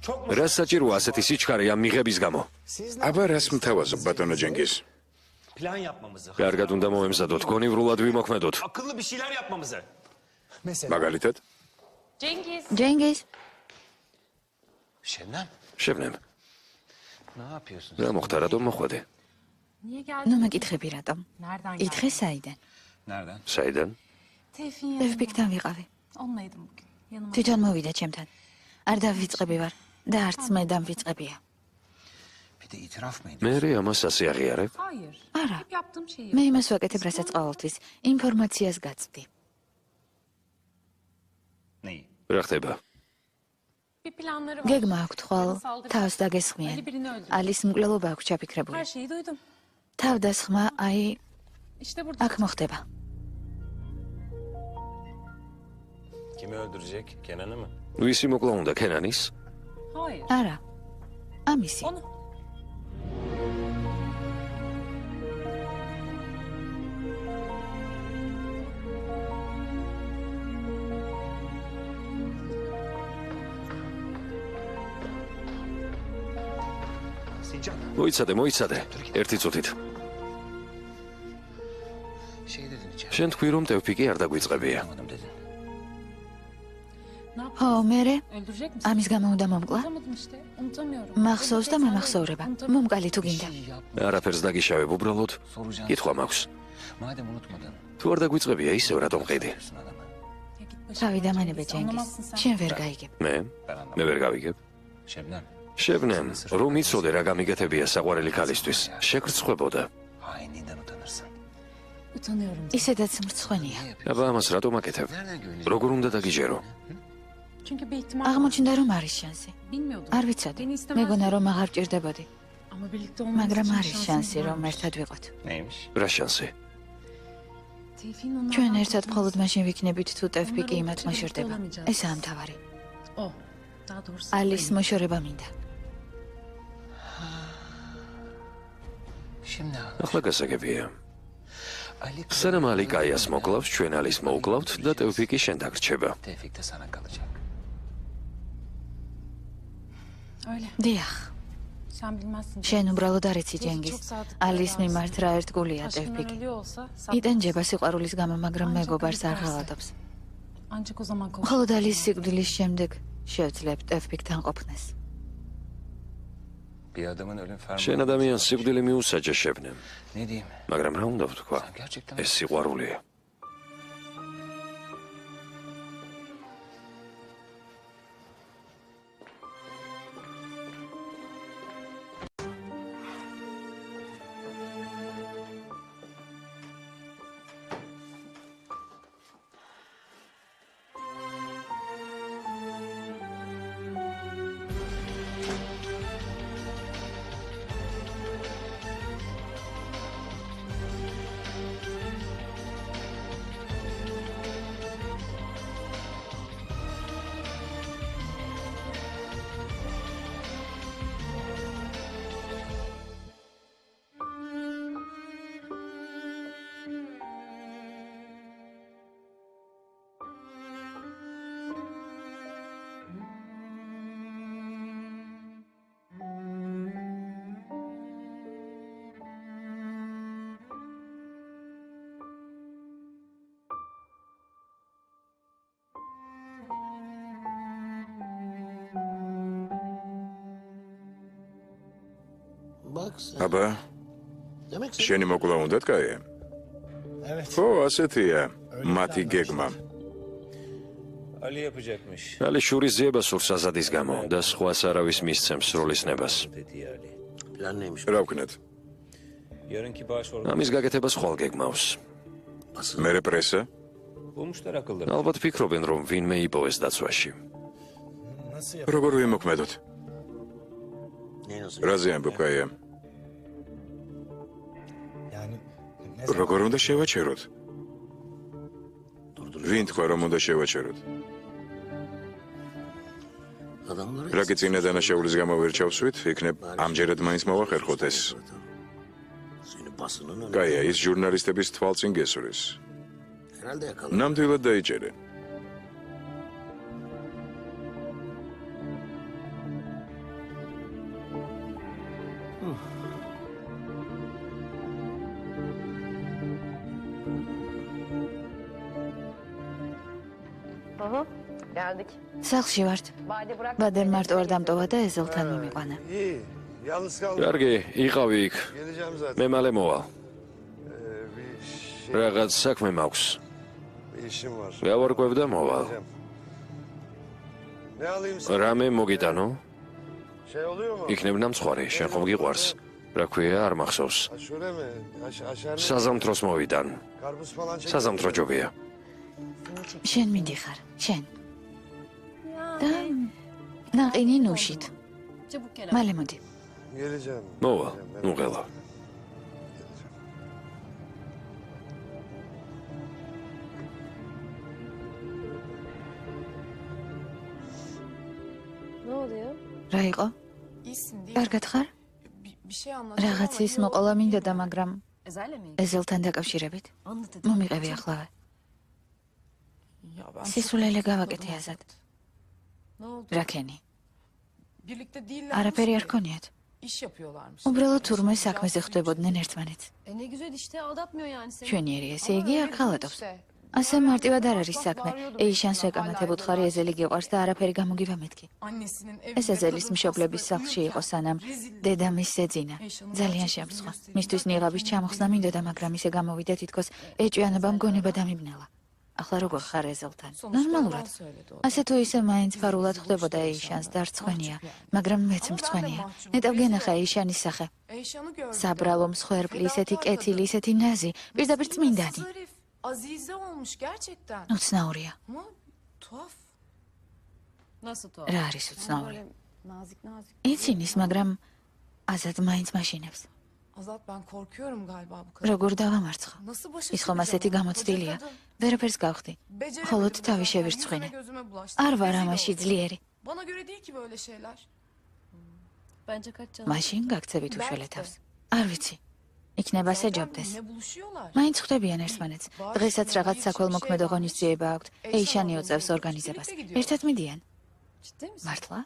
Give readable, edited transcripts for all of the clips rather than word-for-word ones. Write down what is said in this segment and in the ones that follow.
რას საჭიროა ასეთი სიჩქარე ამ მიღების გამო? აბა რას მთავაზობ ბატონო ჯენგიზ? კარგად უნდა მოემზადოთ, გონივრულად ვიმოქმედოთ. მაგალითად? ჯენგიზ, შებნემ. რა მოხდა, რატომ მოხვედი? ნუ მეკითხები რატომ? ითხრე საიდან? საიდან? ტევფიკთან ვიყავი. თვითონ მოვიდა ჩემთან. არ დავიწყები ვარ და არც მე დამვიწყებია. მე ამას ასე აღიარებ? არა. მე იმას ვაკეთებ, რასაც ყოველთვის ინფორმაციას გაცვდი. რა ხდება? გეგმა აქვთ ხვალ, თავს დაგესხმიან. ალის მკვლელობა აქვს ჩაფიქრებული. თავდასხმა, აი, აქ მოხდება. ვისი მოკლა უნდა, კენანის? არა. ამისი. მოიცადე, ერთი წუთით. შენ თქვი რომ ტევფიკი არ დაგვიწყებია. ხო, მერე? ამის გამო უნდა მომკლა? მახსოვს და მომახსოვრება. მომკალი თუ გინდა. არაფერს დაგიშავებ, უბრალოდ კითხვა მაქვს. თუ არ დაგვიწყებია ისევ რატომ ყიდი? თავი დამანებე ჯენგიზ. შენ ვერ გაიგებ. მე ვერ გავიგებ. შებნემ, რომ იცოდე რა გამიგეთებია საყვარელი ქალისთვის, შეგრცხვებოდა. ისედაც მრცხვენია. აბა ამას რატომ აკეთებ? როგორ უნდა დაგიჯერო? აღმოჩნდა რომ არის შანსი. არ ვიცოდი. მეგონა რომ აღარ ჭირდებოდი. მაგრამ არის შანსი რომ ერთად ვიყოთ. რა შანსი? ჩვენ ერთად მხოლოდ მაშინ ვიქნებით თუ ტევფიკი იმათ მოშორდება. ესაა მთავარი. ალის მოშორება მინდა. ახლა გასაგებია. სანამ ალი კაიას მოკლავს, ჩვენ ალის მოუკლავთ და ტევფიკი შენ დაგრჩება. დიახ. შენ უბრალოდ არ იცი ჯენგიზ. ალის მიმართ რა ერთგულია ტევფიკი. იტანჯება სიყვარულის გამო, მაგრამ მეგობარს არ ღალატობს. მხოლოდ ალის სიკვდილის შემდეგ შევძლებ ტევფიკთან ყოფნას. შენ ადამიანს სიკვდილი მიუსაჯე შებნემ. მაგრამ რა უნდა ვთქვა? ეს სიყვარულია. აბა შენი მოკლა უნდა დგაია? ხო, ასეთია მათი გეგმა. ალი შურის ზიება სურს აზადის გამო და სხვას არავის მისცემს სროლის ნებას. რა ვქნათ? ამის გაკეთებას ხვალ გეგმავს. მერე პრესა? ალბათ ფიქრობენ რომ ვინმე იპოვეს დაცვაში. როგორ ვიმოქმედოთ? რაზე ამბობ კაია? როგორ უნდა შევაჩეროთ? ვინ თქვა რომ უნდა შევაჩეროთ? რა გიწინა დანაშაულის გამო ვერ ჩავსვით, იქნებ ამჯერად მაინც მოვახერხოთ ეს. კაია, ის ჟურნალისტების თვალწინ გესვრის. ნამდვილად დაიჭერე. Geldik. სახლში ვართ. ბადერ მარტო არ დამტოვა და ეზელთან მიმიყვანა. İyi. Yalnız kaldım. კარგი, იყავი იქ. Geleceğim zaten. მე მალე მოვალ. Bir რაღაც საქმე მაქვს. işim var. გავარკვევ და მოვალ. Geleceğim. Ne alayım sana? რამე მოგიტანო? Şey oluyor mu? იქნებნა მცხვარი, შენ ხომ გიყვარს? რა ქვია, არ მახსოვს. Ha, şöyle mi? Aşağı mı? საზამთროს მოვიდან. Karpuz falan çekiyor. საზამთრო ჯობია. შენ მინდიხარ, შენ. და ნაყინი ნუშით. Çabuk gel. მალე მოდი. Geleceğim. მოვალ, Geleceğim, ნუ ღელა. Ne oluyor? რა იყო? İyisin değil mi? კარგად ხარ? Bir şey anlatacağım ama რაღაცის iyi მოყოლა olur. მინდოდა, მაგრამ Ezel'le mi? ეზელთან დაკავშირებით Anlat hadi. მომიყევი ახლა. Ya ben სისულელე çok გავაკეთე korkmadım. აზად. Ne oldu? რა ქენი? Birlikte değiller. არაფერი არ ქონიათ. İş yapıyorlarmış. უბრალოდ თურმე საქმეზე ხვდებოდნენ ერთმანეთს. Ne güzel işte aldatmıyor yani seni. ჩვენიერი ესე იგი Ama არ öyle ხალატობს. işte. ასე მარტივად არ არის საქმე. ეიშანს ვეკამათებ უთხარი ეზელი გიყვარს და არაფერი გამოგივა მეთქი. Annesinin evinde ეს ეზელის kadın მშობლების hastası სახლში იყო uyurken სანამ rezillik. დედა მის ეძინა. ძალიან შემსხვა. მისთვის ნიღაბის ჩამოხსნა მინდოდა, მაგრამ ისე გამოვიდა თითქოს ეჭვიანობა მგონება დამიბნელა. ახლა როგორ ხარ ეზელთან? Sonuçta ნორმალურად. yalan söyledi o. ასე თუ ისე მაინც ფარულად ხვდებოდა ეიშანს და რცხვენია, მაგრამ მეც მრცხვენია. ნეტავ გენახა ეიშანის სახე. Eyşan'ı gördü. საბრალო მსხვერპლი, ისეთი კეთილი, ისეთი ნაზი, პირდაპირ წმინდანი. Zarif, Azize olmuş gerçekten. უცნაურია. Ama tuhaf. Nasıl tuhaf? რა არის უცნაური? Nazik nazik. იცინის, მაგრამ აზად მაინც მაშინებს. Azat ben korkuyorum galiba bu kadar. როგორ დავამარცხო? Nasıl başa ის ხომ ასეთი გამოცდილია. ვერაფერს გავხდი. მხოლოდ თავი შევირწხვინე. არ ვარ ამაში ძლიერი. Bana göre değil ki böyle şeyler. Bence kaç canım. მაშინ გაგცევით უშველეთავს. არ ვიცი. იქნება შეჯობდეს. Ne buluşuyorlar? მაინც ხვდებიან ერთმანეთს. დღესაც რაღაც საქველმოქმედო ღონისძიება აქვთ. ეიშანი ოწევს ორგანიზებას. ერთად მიდიან. Ciddi misin? მართლა?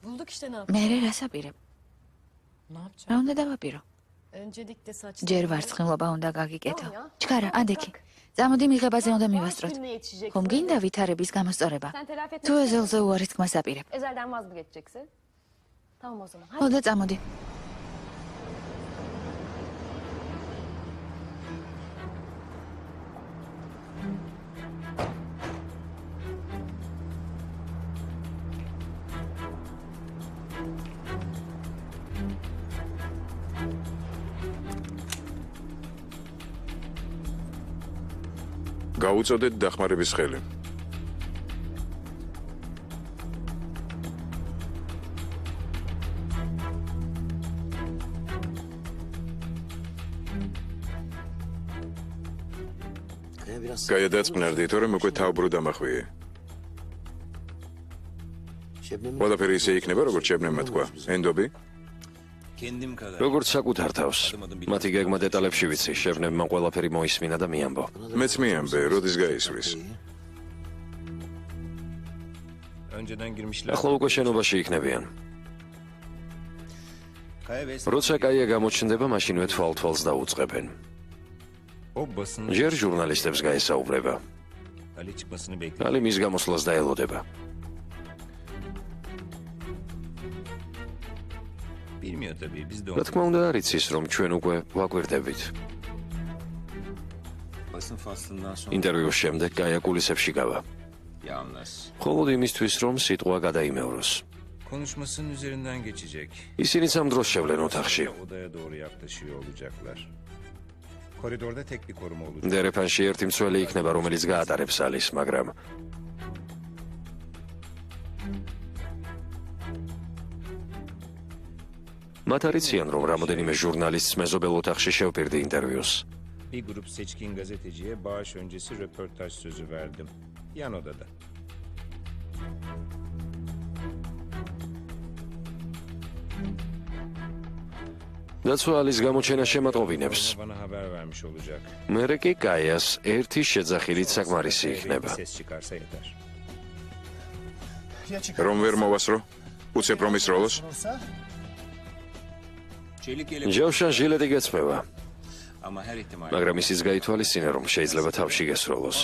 Bulduk işte ne მე yapalım. რას აპირებ? Ne yapacağım? რა უნდა დავაპირო? Öncelikle saçları. ჯერ ვარცხილობა უნდა გაგიკეთო. ჩქარა, ადექი. წამოდი მიღებაზე უნდა მივასწროთ. Gününe yetişeceksin. ხომ გინდა ვითარების გამოსწორება? Sen telafi etmek თუ ეზელზე უარი თქმას აპირებ. Ezelden vaz mı geçeceksin? Tamam o zaman. Hadi. ხო და წამოდი. გაუწოდეთ დახმარების ხელი. გაიადაწმნარდი, თორემ უკვე თავბრუ დამახვიე. ყველაფერი ისე იქნება, როგორც შებნემმა თქვა. ენდობი? როგორც საკუთარ თავს. მათი გეგმა დეტალებში ვიცი, შევნებმა ყველაფერი მოისმინა და მიამბო. მეც მიამბე, როდის გაისვრის. ახლა უკვე შენობაში იქნებიან. როცა კაია გამოჩნდება, მაშინვე თვალ-თვალს დაუწყებენ. ჯერ ჟურნალისტებს გაესაუბრება. ალი მის გამოსვლას დაელოდება. რა თქმა უნდა, არ იცის, რომ ჩვენ უკვე ვაკვირდებით. ინტერვიუს შემდეგ კაია კულისებში გავა. მხოლოდ იმისთვის, რომ სიტყვა გადაიმეოროს. Konuşmasının üzerinden geçecek. ისინიც ამ დროს შევლენ ოთახში. Odaya doğru yaklaşıyor olacaklar. Koridorda tek bir koruma olacak. დერეფანში ერთი მცველი იქნება, რომელიც გაატარებს ალის, მაგრამ მათ არ იციან, რომ რამოდენიმე ჟურნალისტს მეზობელ ოთახში შევპირდი ინტერვიუს. Bir grup seçkin gazeteciye bağış öncesi röportaj sözü verdim. Yan odada. დაცვა ალის გამოჩენა შემატყობინებს. Bana haber vermiş olacak. მერე კი კაიას ერთი შეძახილით საკმარისი იქნება. Ses çıkarsa yeter. რომ ვერ მოვასრო? უცებ რომ ისროლოს? ჯავშან ჟილეტი გეცმევა. მაგრამ ისიც გაითვალისწინა, რომ შეიძლება თავში გესროლოს.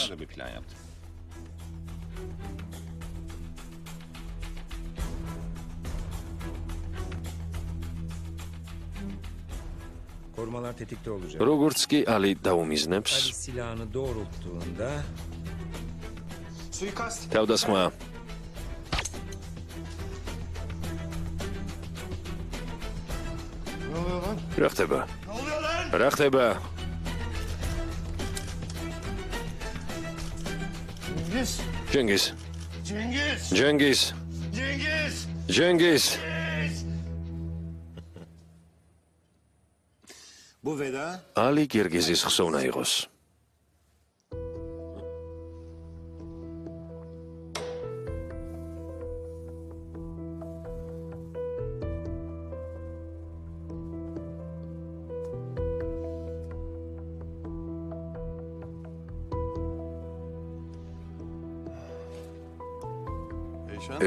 Korumalar tetikte olacak. როგორც კი ალი დაუმიზნებს, Ali silahını doğrulttuğunda თავდასხმა Ne oluyor lan? რა ხდება? Ne oluyor lan? რა ხდება? Cengiz. Cengiz, Cengiz. Cengiz, Cengiz. Cengiz. Bu veda ალი გირგიზის ხსოვნა იყოს.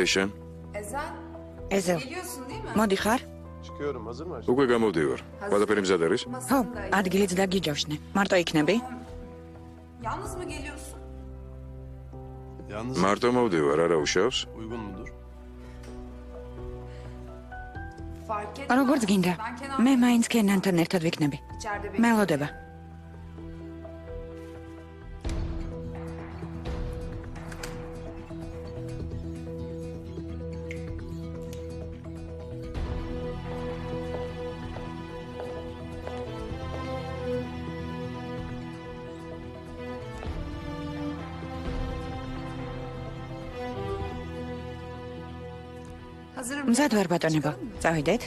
ეშან, ეზელ, მოდი ხარ? Çıkıyorum. Hazır mı? უკვე გამოვდივარ. ყველაფერი მზად არის? ხო, ადგილიც დაგიჯავშნე. მარტო იქნები? Yalnız mı geliyorsun? Yalnız მარტო მოვდივარ, არა უშავს? uygun mudur? Fark etmez. როგორც გინდა. Ben Kenan მე მაინც კენანთან ერთად ვიქნები. içeride მელოდება. Hazırım. მზად ვარ ბატონებო. წავიდეთ.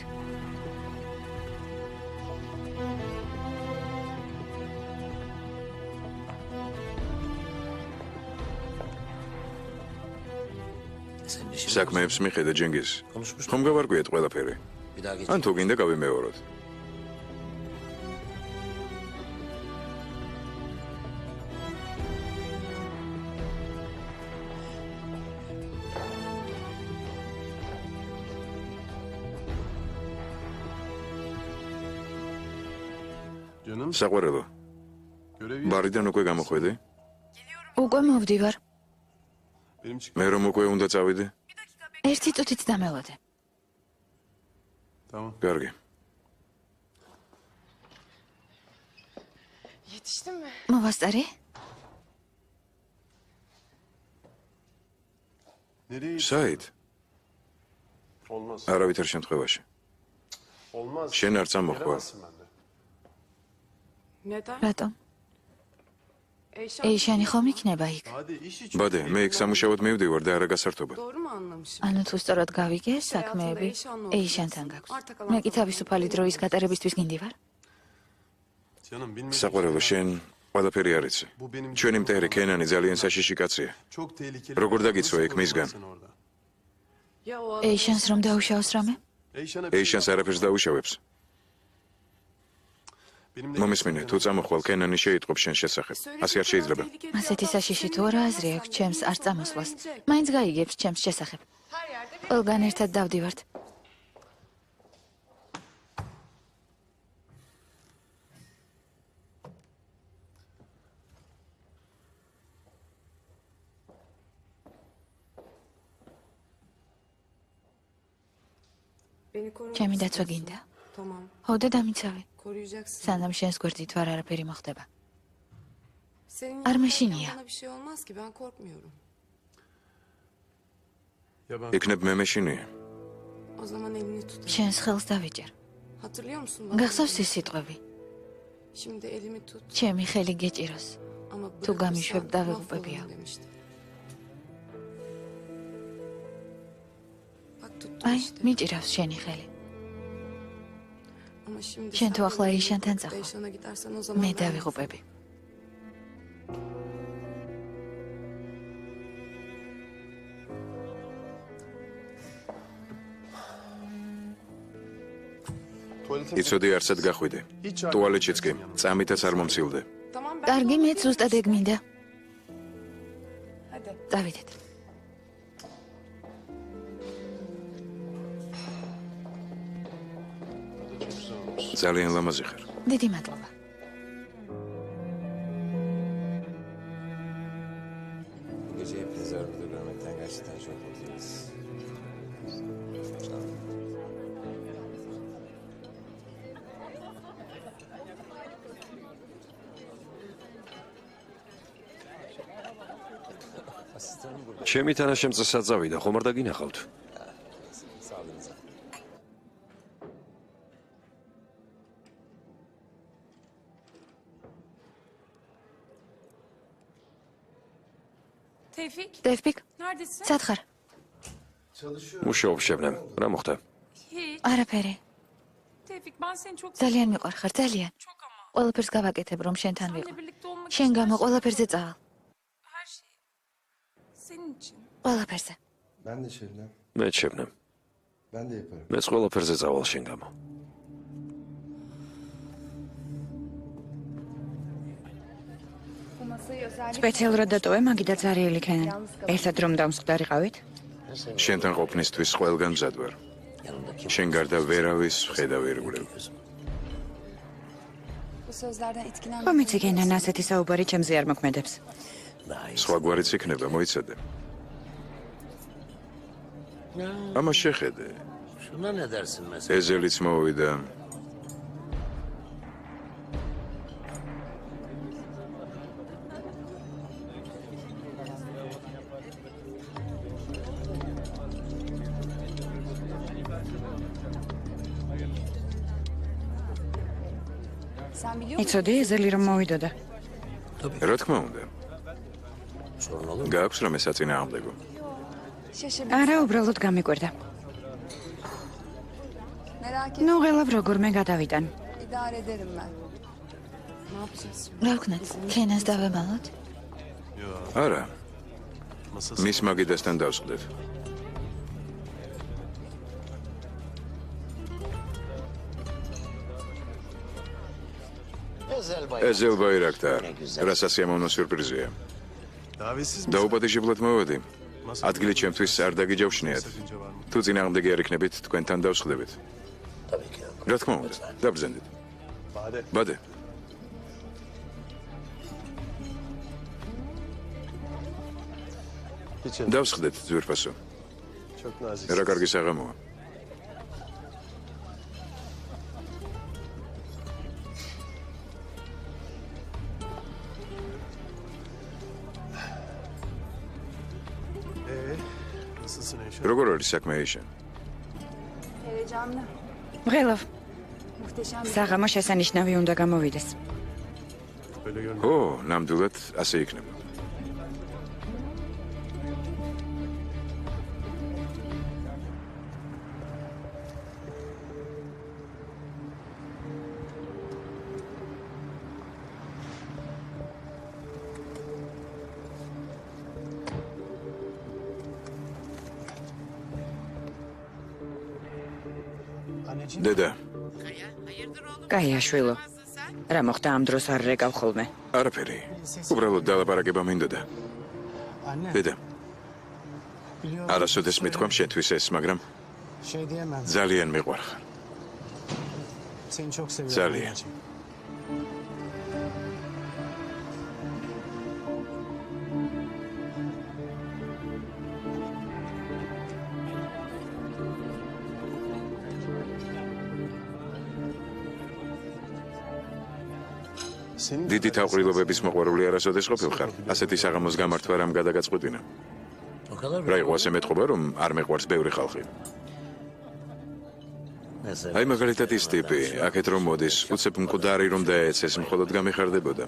საქმეებს მიხედა ჯენგიზ. ხომ გავარკვიეთ ყველაფერი? ან თუ გინდა გავიმეოროთ? Canım. საყვარელო, Görevi ბარიდან უკვე გამოხვედი? უკვე მოვდივარ. benim çık. მე რომ უკვე უნდა წავიდე? ერთი წუთით დამელოდე. Tamam. კარგი. Yetiştin mi? მოვასწარე? Nereye? საით? Olmaz. არავითარ შემთხვევაში. Olmaz. შენ არ წამოხვალ. Gelemezsin bende. Neden? რატომ? Eyşan, ეიშანი ხომ იქნება იქ? Hadi iş için. ბადე, მე იქ სამუშაოდ მივდივარ და არა გასართობად. doğru mu anlamışım? ანუ თუ სწორად გავიგე, საქმეები ეიშანთან გაქვს. მე კი თავისუფალი დროის გატარებისთვის გინდივარ? Canım bilmediğim საყვარელო, შენ ყველაფერი არ იცი. Bu benim ჩვენი მტერი კენანი ძალიან საშიში კაცია. çok tehlikeli. როგორ დაგიცვა იქ მისგან? Sen orada. Ya o ეიშანს რომ დაუშავს რამე? Eyşan'a ეიშანს არაფერს დაუშავებს. benim მომისმინე, თუ წამოხვალ კენანი შეიტყობს შენ შესახებ. ასე არ შეიძლება. ასეთი საშიში თუ არა აზრი აქვს ჩემს არ წამოსვლას. მაინც გაიგებს ჩემს შესახებ. ყველგან ერთად დავდივართ. beni korumak ჩემი დაცვა istiyorsun. გინდა? Tamam. ხო და დამიცავე. Koruyacaksın. სანამ შენს გვერდით ვარ არაფერი მოხდება. Senin Armeşiniya. bana bir şey olmaz ki ben korkmuyorum. Ya ben იქნებ მე მეშინია. O zaman elini tut. შენს ხელს დავიჭერ. Hatırlıyor musun bana? გახსოვს ეს სიტყვები? Şimdi elimi tut. ჩემი ხელი გეჭიროს. Ama Tu bırakırsan gamishweb davigupebiya. mahvolurum demişti. Bak tuttum აი, işte. მიჭირავს შენი ხელი. Ama şimdi შენ თუ sen ახლა de ეიშანთან წახო. Eyşan'a gidersen o zaman მე ben- დავიღუპები. tuvalete იცოდი არსად გახვიდე. ტუალეტშიც კი, წამითაც არ მომცილდე. Tamam ben. კარგი, მეც ზუსტად ეგ მინდა. Hadi. დავიდეთ. çok güzel olmuş. ძალიან ლამაზი ხარ. დიდი მადლობა. ჩემი თანაშემწე საწავიდა, ხომ არ დაგინახავთ? ტევფიკ, სად ხარ? მუშაობ შებნემ. რა მოხდა? არაფერი. ძალიან მიყვარხარ, ძალიან. ყველაფერს გავაკეთებ, რომ შენთან ვიყო. შენ გამო ყველაფერზე წავალ. ყველაფერზე. მე შებნემ. მეც ყველაფერზე წავალ შენ გამო. სპეციალურად დატოვე მაგიდა ძარიელი ქენენ. ერთად რომ დამსხდარიყავით? შენთან ყოფნისთვის ყველგან მზად ვარ. შენ გარდა ვერავის ხედავ ირგვლივ. ხომ იცი ქენან ასეთი საუბარი ჩემზე არ მოქმედებს. სხვა გვარიც იქნება, მოიცადე. ამას შეხედე. ეზელიც მოვიდა. იცოდი ეზელი რომ მოვიდოდა. რა თქმა უნდა. გაქვს რამე საწინააღმდეგო? არა, უბრალოდ გამიკვირდა. ნუ ღელავ როგორმე გადავიტან. რა ვქნათ? ქენას დავემალოთ? არა. მის მაგიდასთან დავსხდეთ. ეზელ ბაირაქტარ, რა სასიამოვნო სიურპრიზია. დაუპატიჟებლად მოვედი. ადგილი ჩემთვის არ დაგიჯავშნიათ. თუ წინააღმდეგი არ იქნებით, თქვენთან დავსხდებით. რა თქმა უნდა, დაბრძანდით. ბადე. დავსხდეთ ძვირფასო. რა კარგი საღამოა. როგორ არის საქმე ეიშენ? ღელავ. საღამო შესანიშნავი უნდა გამოვიდეს. ო, ნამდვილად ასე იქნება. დედა. კაია შვილო. რა მოხდა ამ დროს არ რეკავ ხოლმე? არაფერი. უბრალოდ დალაპარაკება მინდოდა. დედა. არასოდეს მithქვამ შენთვის ეს, მაგრამ ძალიან მიყვარხარ. ძალიან. დიდი თავყრილობების მოყვარული არასოდეს ყოფილხარ. ასეთი საღამოს გამართვა რამ გადაგაწყვეტინა. რა იყო ასე მეტყობა, რომ არ მეყვარს ბევრი ხალხი. აი მაგალითად ის ტიპი, აქეთ რომ მოდის, უცებ მკვდარი რომ დაეცეს, მხოლოდ გამიხარდებოდა.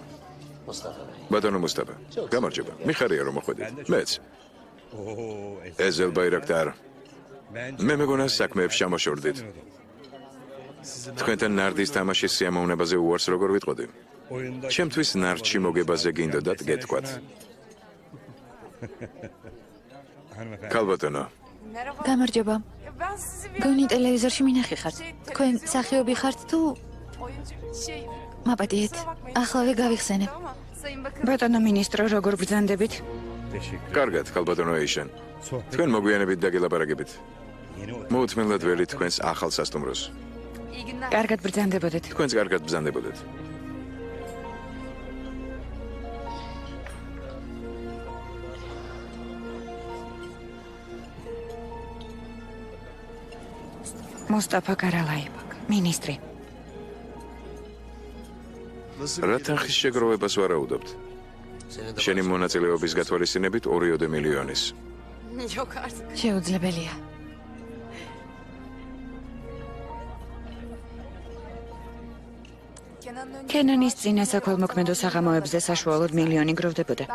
ბატონო მუსტაფა, გამარჯობა. მიხარია რომ მოხვედით. მეც. ეზელ ბაირაქტარ. მე მეგონა საქმეებს ჩამოშორდით. თქვენთან ნარდის თამაშის სიამოვნებაზე უარს როგორ ვიტყოდი? ჩემთვის ნარჩი მოგებაზე გინდოდათ გეთქვათ. კალბატონო. გამარჯობა. გონი ტელევიზორში მინახი ხართ. თქვენ სახიობი ხართ თუ მაპატიეთ. ახლავე გავიხსენებ. ბატონო მინისტრო, როგორ ბრძანდებით? კარგად, კალბატონო ეიშენ. თქვენ მოგვიანებით დაგელაპარაკებით. მოუთმენლად ველით თქვენს ახალ სასტუმროს. კარგად ბრძანდებოდეთ. თქვენს კარგად ბრძანდებოდეთ. მუსტაფა კარალაი, მინისტრი. რა თანხის შეგროვებას ვარაუდობთ? შენი მონაწილეობის გათვალისწინებით 2 მილიონის. Yok artık. შეუძლებელია. კენანის წინა საქველმოქმედო საღამოებზე საშუალოდ 1 მილიონი გროვდებოდა.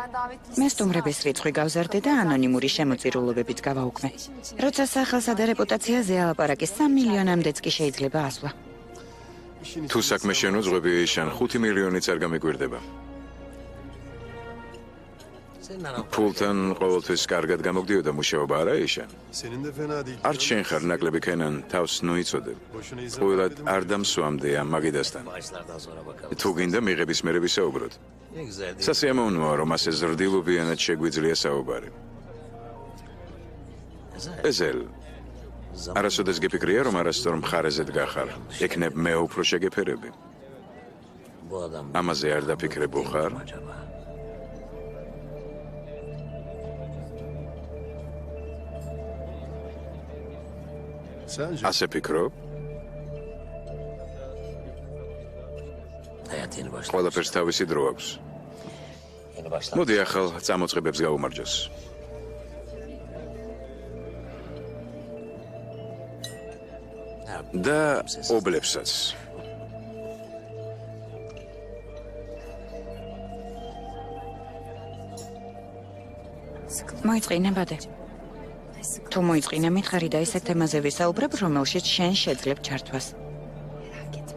მე სტუმრების რიცხვი გავზარდე და ანონიმური შემოწირულობებით გავაუქმე. როცა სახელსა და რეპუტაციაზე ალაპარაკი 3 მილიონამდეც კი შეიძლება ასვლა. თუ საქმე შენუძღვები იშან 5 მილიონიც არ გამიგვირდება. ფულთან ყოველთვის კარგად გამოგდიოდა მუშაობა, არა იშან? Senin de fena değil. არ შენ ხარ ნაკლები კენან, თავს ნუიცოდე. ყოველად არ დამსვამდე ამ მაგიდასთან. თუ გინდა მიღების მერე ვისაუბროთ. სასიამოვნოა, რომ ასე ზრდილობიანად შეგვიძლია საუბარი. ეზელ, არასოდეს გიფიქრია, რომ არასწორ მხარეზე დგახარ. ეკნებ მე უფრო შეგეფერები. ამაზე არ დაფიქრებულ ხარ? Sence? ასე ფიქრობ? ყველაფერს თავისი დრო აქვს. მოდი ახალ წამოწყებებს გაუმარჯოს. და ობლებსაც. მოიწყინა ბადე. თუ მოიწყინა მითხარი და ისეთ თემაზე ვისაუბრებ, რომელშიც შენ შეძლებ ჩართვას.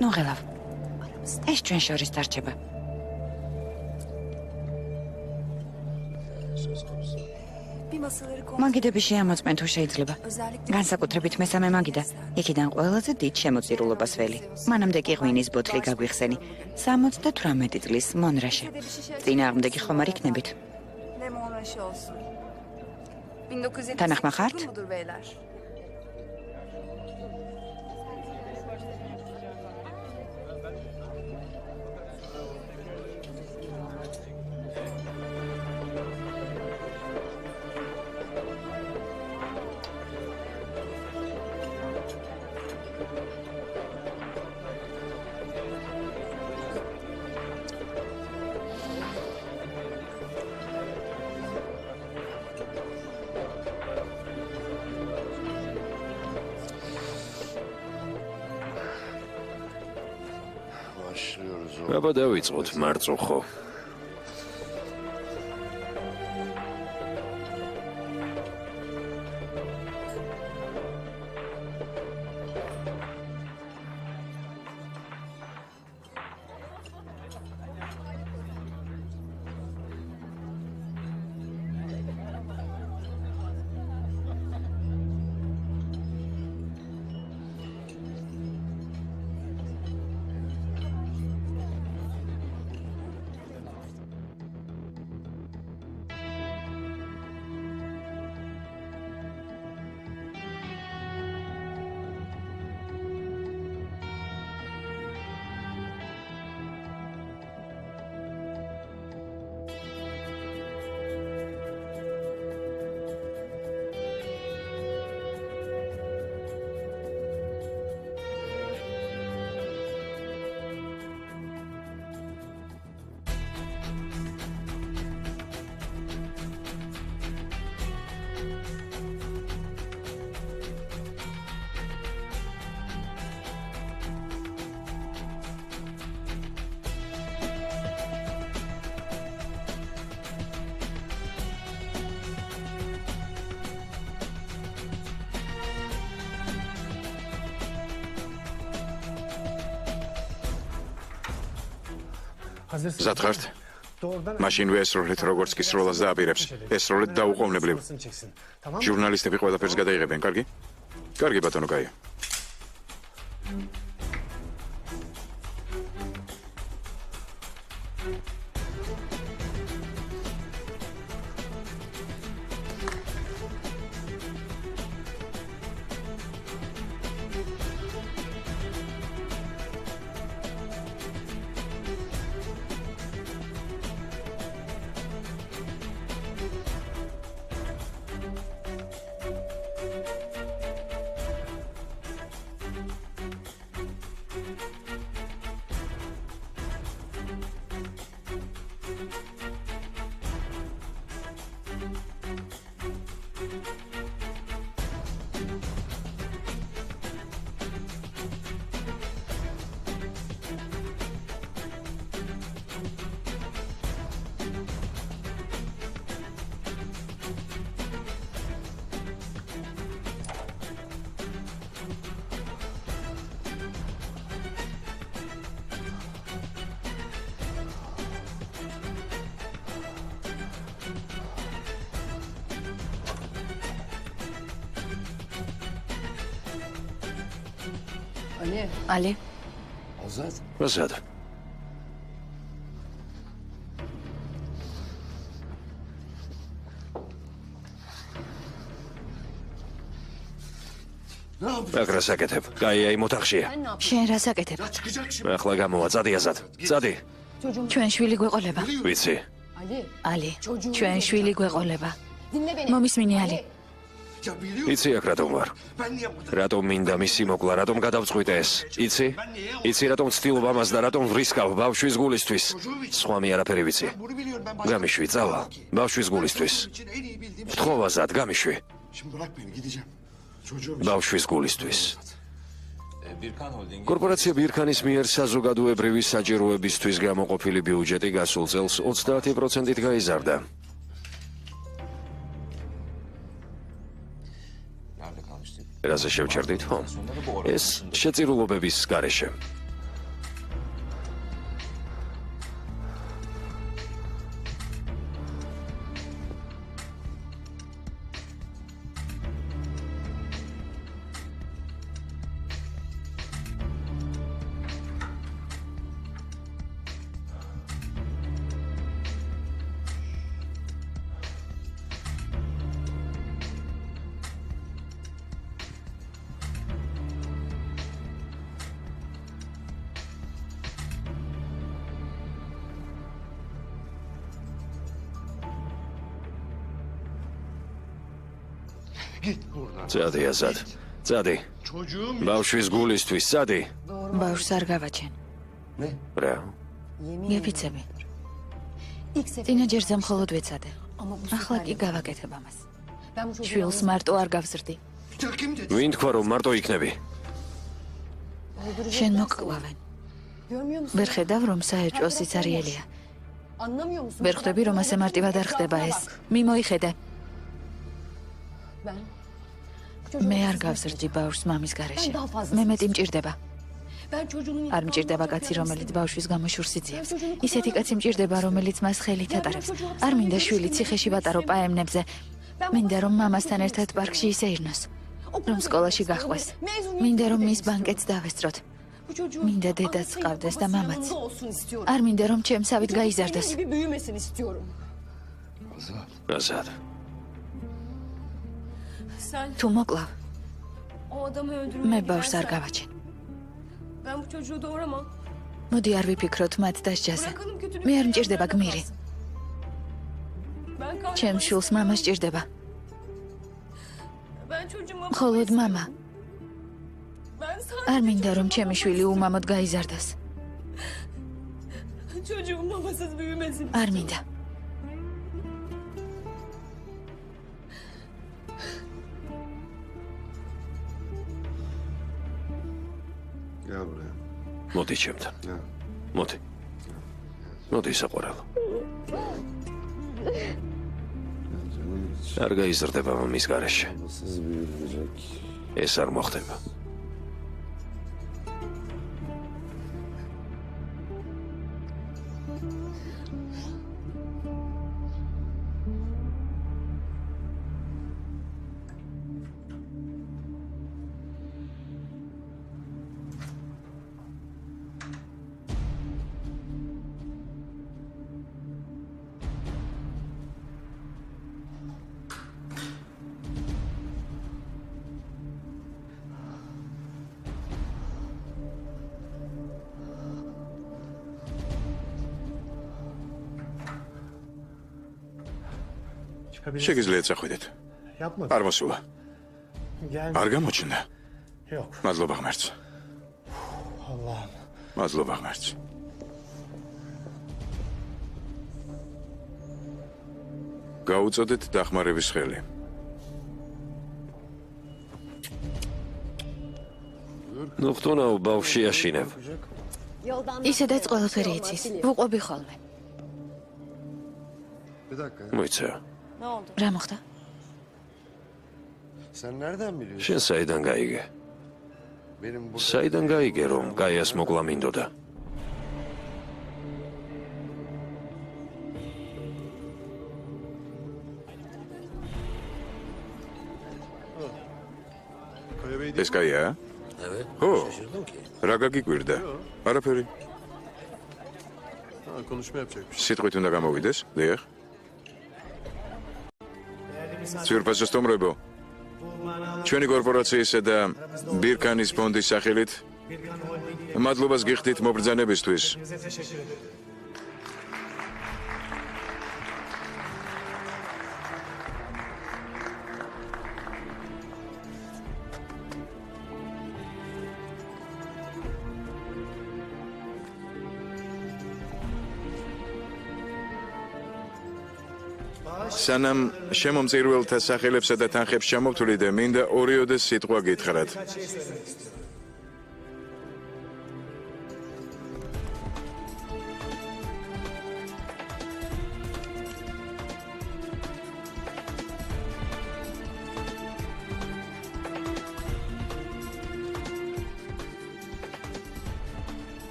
ნუ ღელავ. ეს ჩვენ შორის დარჩება. მაგიდები შეამოწმენ თუ შეიძლება. განსაკუთრებით მესამე მაგიდა. იქიდან ყველაზე დიდ შემოწირულობას ველი. მანამდე კი ღვინის ბოთლი გაგვიხსენი. 78 წლის მონრაში. წინააღმდეგი ხომ არ იქნებით? თანახმა ხართ? აბა დავიწყოთ მარწუხო. ზათხართ? მაშინვე ესროლეთ როგორც კი სროლას დააპირებს. ესროლეთ დაუყოვნებლივ. ჟურნალისტები ყველაფერს გადაიღებენ, კარგი? კარგი ბატონო, კაი. Ali. ალი, Azad. Აკრას აკეთებ. კაია იმ ოთახშია. შენ რას აკეთებ? ახლა გამოვა, წადი აზად. წადი. ჩვენ შვილი გვეყოლება. ვიცი. Ali. ალი, ჩვენ შვილი გვეყოლება. Dinle beni. მომისმინე ალი. იცი აქ რატომ ვარ? რატომ მინდა მისი მოკლა, რატომ გადავწყვიტე ეს? იცი? იცი რატომ ვცდილობ ამას და რატომ ვრისკავ ბავშვის გულისთვის? სხვა მე არაფერი ვიცი. გამიშვი, წავალ. ბავშვის გულისთვის. ვთხოვ აზად, გამიშვი. ბავშვის გულისთვის. კორპორაცია ბირქანის მიერ საზოგადოებრივი საჭიროებისთვის გამოყოფილი ბიუჯეტი გასულ წელს 30%-ით გაიზარდა. რაზე შევჩერდით, ხო? ეს შეწირულობების გარეშე. წადი აზად. წადი. ბავშვის გულისთვის წადი. ბავშვს არ გავაჩენ. რა? გეფიცები. წინაჯერზე მხოლოდ ვეცადე. ახლა კი გავაკეთებ ამას. შვილს მარტო არ გავზრდი. ვინ თქვა რომ მარტო იქნები? შენ მოკკლავენ. ვერ ხედავ რომ საეჭვო სიცარიელია. Anlamıyor musun? ვერ ხვდები რომ ასე მარტივად არ ხდება ეს. მიმოიხედე. Ben. მე არ გავზრდი ბავშვს მამის გარეშე. მე მეტი მჭირდება. Ben çocuğumun არ მჭირდება კაცი, რომელიც ბავშვის გამო შურს იძიებს. ისეთი კაცი მჭირდება, რომელიც მას ხელით ატარებს. არ მინდა შვილი ციხეში ვატარო პაემნებზე. მინდა რომ მამასთან ერთად პარკში ისეირნოს. რომ სკოლაში გახვეს. მინდა რომ მის ბანკეტს დავესწროთ. მინდა დედაც ყავდეს და მამაც. olsun istiyorum. არ მინდა რომ ჩემსავით გაიზარდოს. gibi büyümesin istiyorum. აზად. Sen თუ მოკლავ, o adamı öldürmeye მე ბავშვს არ gidersen, გავაჩენ. ben bu çocuğu doğuramam. მოდი არ ვიფიქროთ მათ დასჯაზე. Bırakalım kötülük. მე არ მჭირდება გმირი. Ben kalbim. ჩემ შვილს მამა სჭირდება. Ben çocuğuma მხოლოდ მამა. Ben არ sadece მინდა რომ ჩემი შვილი უმამოდ გაიზარდოს. çocuğum mamasız büyümesin. არ მინდა. Gel buraya. მოდი ჩემთან. Gel. მოდი. მოდი საყვარელო. არ გაიზრდება მის გარეშე. Nasıl büyüyecek? ეს არ მოხდება. შეგიძლიათ წახვიდეთ. არ მოსულა. არ გამოჩნდა. მადლობა ღმერთს. მადლობა ღმერთს. გაუწოდეთ დახმარების ხელი. ნუ ხტუნაო ბავშვი აშინებ. ისედაც ყველაფერი იცის. ვუყვები ხოლმე. Bir dakika ya. მოიცა. Ne oldu? რა მოხდა? Sen nereden biliyorsun? შენ საიდან გაიგე? Benim burada... საიდან გაიგე რომ გაიას მოკლა მინდოდა? ეს კაია? ხო, რა გაგიკვირდა? არაფერი. სიტყვით უნდა გამოვიდეს, დიახ. ძვირფასო სტუმრებო, ჩვენი კორპორაციისა და ბირკანის ფონდის სახელით მადლობას გიხდით მობრძანებისთვის. სანამ შემომწირველთა სახელებსა და თანხებს ჩამოვთვლიდე, მინდა ორიოდე სიტყვა გითხრათ.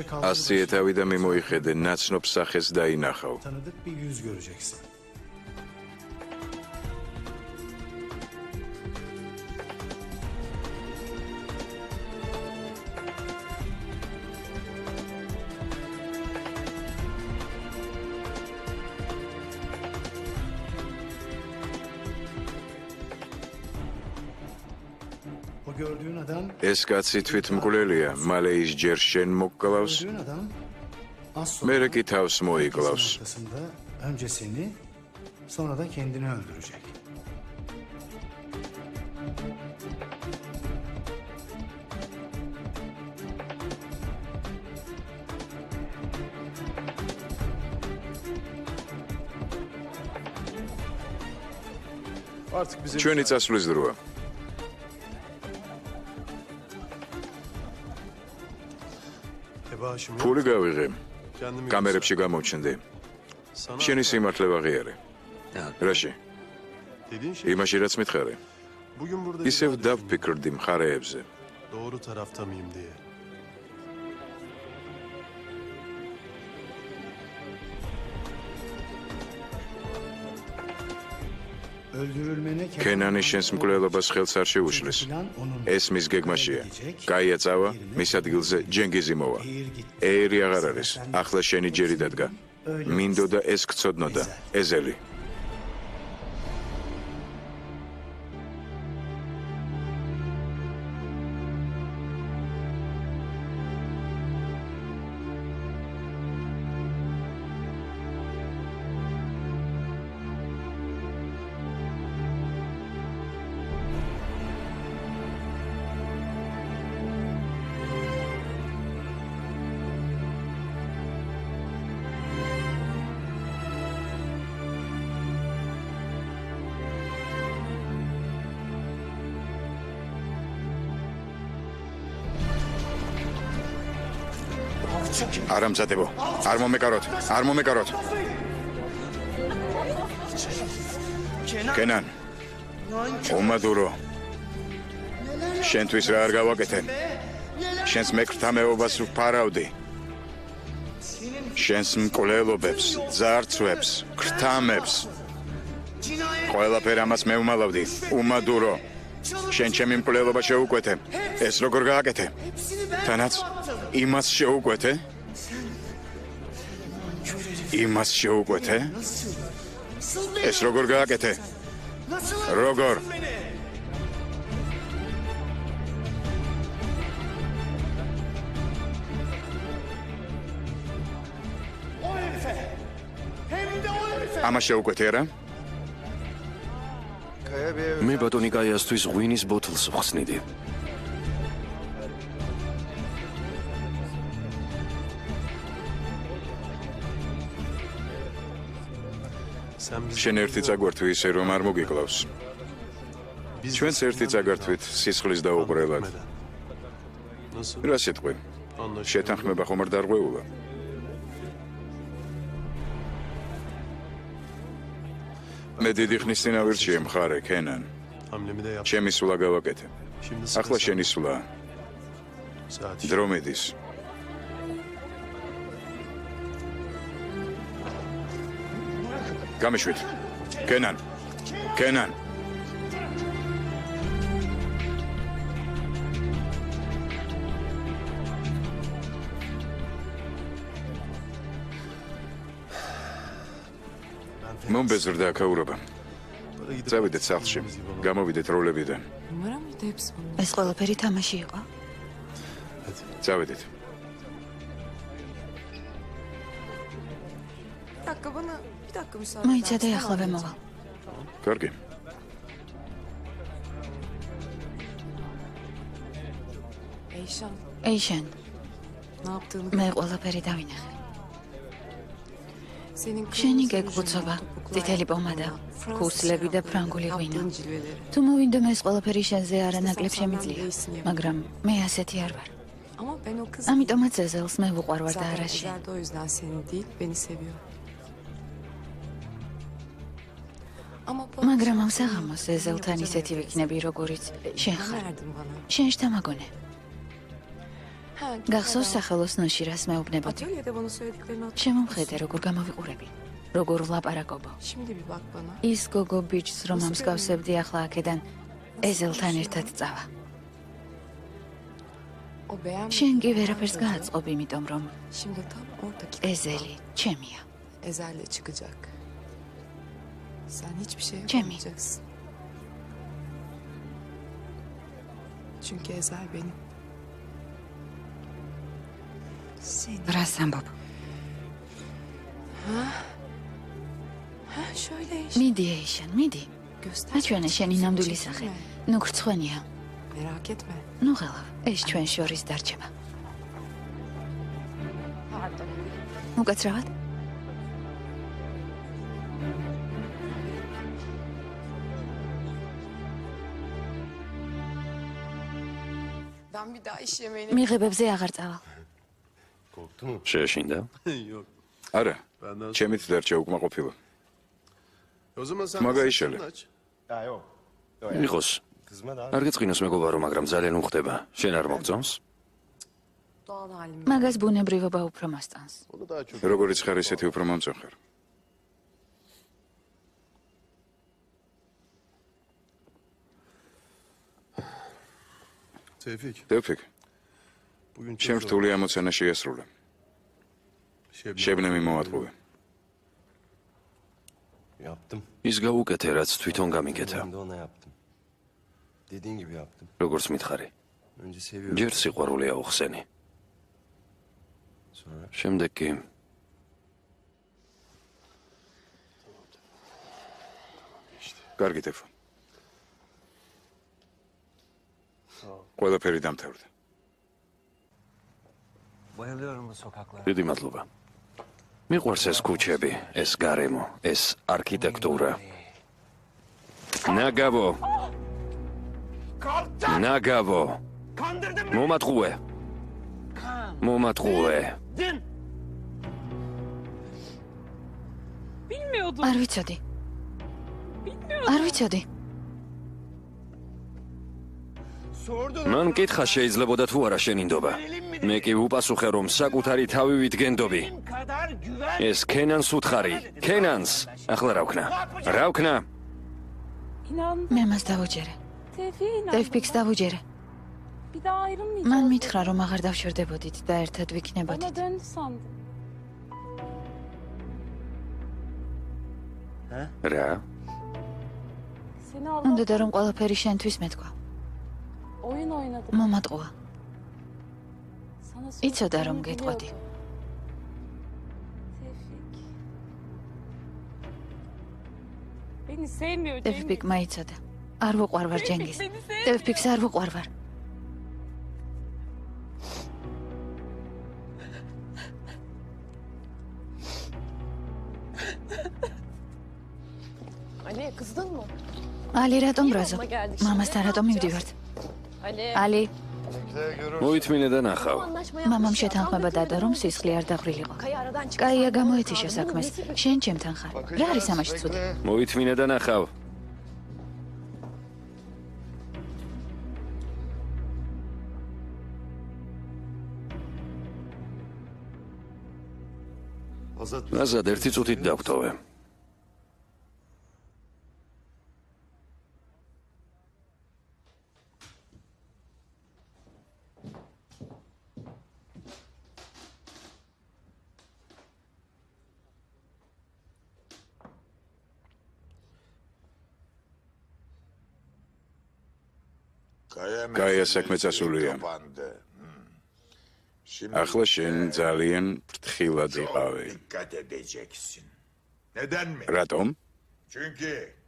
ასწიე თავი და მიმოიხედე, ნაცნობ სახეს დაინახავ. ეს კაცი თვითმკვლელია, მალე ის ჯერ შენ მოგკლავს, მერე კი თავს მოიკლავს. Önce seni, sonra da kendini öldürecek. ჩვენი წასვლის დროა. ფული გავიღე. კამერებში გამოვჩნდი. შენი სიმართლე ვაღიარე. რაში? იმაში რაც მითხარი. ისევ დავფიქრდი მხარეებზე. Doğru tarafta mıyım diye. კენანი შენს მკვლელობას ხელს არ შეუშლის. ეს მის გეგმაშია. კაია წავა, მის ადგილზე ჯენგიზი მოვა. ეირი აღარ არის. ახლა შენი ჯერი დადგა. მინდოდა ეს გწოდნოდა. ეზელი. არ ამზადებო. არ მომეკაროთ. არ მომეკაროთ. კენან. უმადურო. შენთვის რა არ გავაკეთე? შენს მეკრთამეობას ვფარავდი. შენს მკვლელობებს, ძარცვებს, ქრთამებს. ყველაფერ ამას მევმალავდი. უმადურო. შენ ჩემი მკვლელობა შეუკვეთე. ეს როგორ გააკეთე? თანაც იმას შეუკვეთე? იმას შეუკვეთე? ეს როგორ გააკეთე? როგორ? ამას შეუკვეთე არა? მე ბატონი კაიასთვის ღვინის ბოთლს ვხსნიდი. შენ ერთი წაგვართვი ისე რომ არ მოგიკლავს. ჩვენც ერთი წაგართვით სისხლის დაუყრელად. რა სიტყვი? შეთანხმება ხომ არ დარღვეულა? მე დიდი ხნის წინ ავირჩიე მხარე, კენან. ჩემი სვლა გავაკეთე. ახლა შენი სვლა. დრო მიდის. გამიშვით. კენან. კენან. მომბეზრდა აქაურობა. წავიდეთ სახლში. გამოვიდეთ როლებიდან. ეს ყველაფერი თამაში იყო. წავიდეთ. მოიცადე ახლავე მოვალ. კარგი. ეიშენ. მე ყველაფერი დავინახე. შენი გეგბუცობა, წითელი პომადა, ქუსლები და ფრანგული ღვინო. თუ მოვინდომ ეს ყველაფერი შენზე არანაკლებ შემიძლია, მაგრამ მე ასეთი არ ვარ. ამიტომაც ეზელს მე ვუყვარვარ და არა შენ. მაგრამ ამ საღამოს ეზელთან ისეთი ვიქნები, როგორიც შენ ხარ. შენ შთამაგონე. გახსოვს სახელოს ნოშირას მეუბნებოდი. შემომხედე, როგორ გამოვიყურები, როგორ ვლაპარაკობო. ის გოგო ბიჭს, რომ ამსგავსებდი ახლა აქედან ეზელთან ერთად წავა. შენ კი ვერაფერს გააწყობ, იმიტომ რომ ეზელი ჩემია. ჩემი. რას ამბობ? მიდი ეიშენ, მიდი. აჩვენე შენი ნამდვილი სახე. ნუ გრცხვენია. ნუ ღელა, ეს ჩვენ შორის დარჩება. უკაცრავად? მიღებებზე აღარ წავალ. შეეშინდა? არა. ჩემით დარჩა უკმაყოფილო. მაგაიშალე. იყოს. არ გეწყინოს მეგობარო, მაგრამ ძალიან უხდება. შენ არ მოგწონს? მაგას ბუნებრივობა უფრო მოსწონს. როგორიც ხარ, ისეთი უფრო მომწონ ხარ. თევფიკ. შენ რთული ამოცანა შეასრულე. შებნემი მოატყუე. ის გაუკეთე, რაც თვითონ გამიკეთა. როგორც მითხარი. ჯერ სიყვარული აუხსენი. შემდეგ კი კარგი თეფ. ყველაფერი დამთავრდა. დიდი მადლობა. მიყვარს ეს ქუჩები, ეს გარემო, ეს არქიტექტურა. ნაგავო. ნაგავო. მომატყუე. მომატყუე. არ ვიცოდი. არ ვიცოდი. მან მკითხა შეიძლებოდა თუ არა შენინდობა. მე კი ვუპასუხე, რომ საკუთარი თავი ვიდგენდობი. ეს ქენანს უთხარი, ქენანს. ახლა რა ვქნა? რა ვქნა? მე მას დავუჯერე. თევფიქს დავუჯერე. მან მითხრა, რომ აღარ დავშორდებოდით და ერთად ვიქნებოდით. რა? უნდოდა რომ ყველაფერი შენთვის მეთქვა. მომატყუა. იცოდა რომ გეტყვოდი. თევფიქ მაიცოდა. არ ვუყვარვარ ჯენგის. თევფიქს არ ვუყვარვარ. Ali, kızdın mı? Ali, რატომ ბრაზო? მამასთან რატომ მივდივართ? Ali. მოითმინე და ნახავ. მამამ შეთანხმება დადო, რომ სისხლი არ დაღვრილიყო. კაია გამოეთიშა საქმეს. შენ ჩემთან ხარ. რა არის ამაში ცუდი? მოითმინე და ნახავ. აზად ერთი წუთით დავტოვე. კაია საქმე წასულია. ახლა შენ ძალიან ფრთხილად იყავი. რატომ?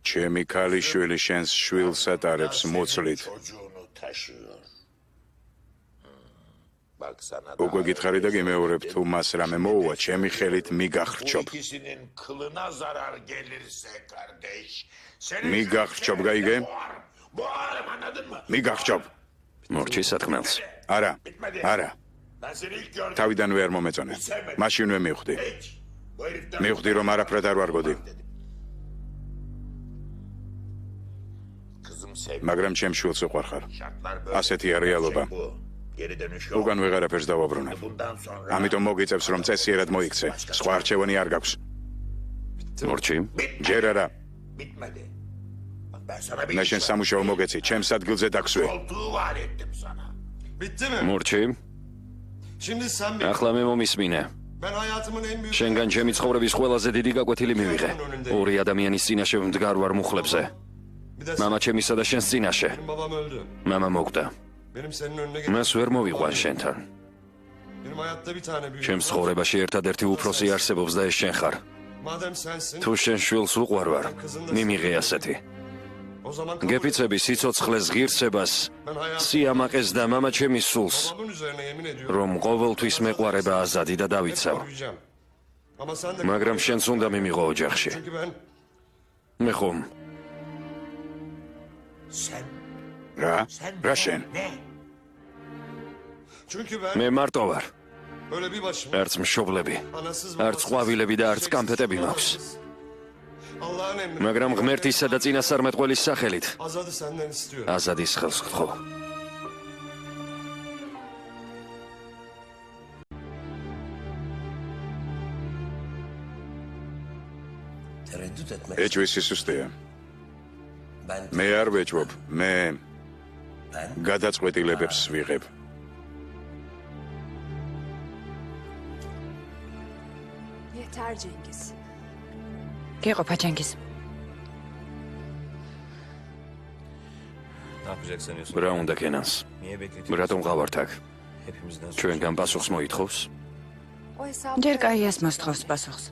ჩემი ქალიშვილი შენს შვილს ატარებს მოცლით. უკვე გითხარი და გიმეორებ, თუ მას რამე მოუვა, ჩემი ხელით მიგახრჩობ. მიგახრჩობ, გაიგე? მიგახრჩობ. მორჩი სათქმელს. არა, არა. თავიდანვე არ მომეწონე. მაშინვე მივხვდი. მივხვდი, რომ არაფრად არ ვარგოდი. მაგრამ ჩემ შვილს უყვარხარ. ასეთია რეალობა. უკან ვეღარაფერს დავაბრუნებ. ამიტომ მოგიწევს, რომ წესიერად მოიქცე. სხვა არჩევანი არ გაქვს. მორჩი, ჯერ არა. და შენ სამუშაო მოგეცი, ჩემს ადგილზე დაქსვე. მორჩი, ახლა მე მომისმინე. შენგან ჩემი ცხოვრების ყველაზე დიდი გაკვეთილი მივიღე. ორი ადამიანის წინაშე ვმდგარ ვარ მუხლებზე. მამა ჩემისა და შენს წინაშე. მამა მოკვდა. მას ვერ მოვიყვან შენთან. ჩემს ცხოვრებაში ერთადერთი უფროსი არსებობს და ეს შენ ხარ. თუ შენ შვილს უყვარ ვარ, მიმიღე ასეთი. გეფიცები სიცოცხლეს ღირსებას, სიამაყეს და მამა ჩემის სულს, რომ ყოველთვის მეყვარება აზადი და დავიცავ. მაგრამ შენც უნდა მიმიღო ოჯახში. მე ხომ? რა შენ? მე მარტო ვარ. არც მშობლები, არც ყვავილები და არც კამფეტები მაქვს. მაგრამ ღმერთისა და წინასწარმეტყველის სახელით აზადის ხელს გთხოვ. ეჭვის სისუსტეა. მე არ ვეჭვობ, მე გადაწყვეტილებებს ვიღებ. გეყოფა ჯენგიზ. რა უნდა კენანს? რატომ ყავართ აქ? ჩვენგან პასუხს მოითხოვს? ჯერ კაიას მოსთხოვს პასუხს.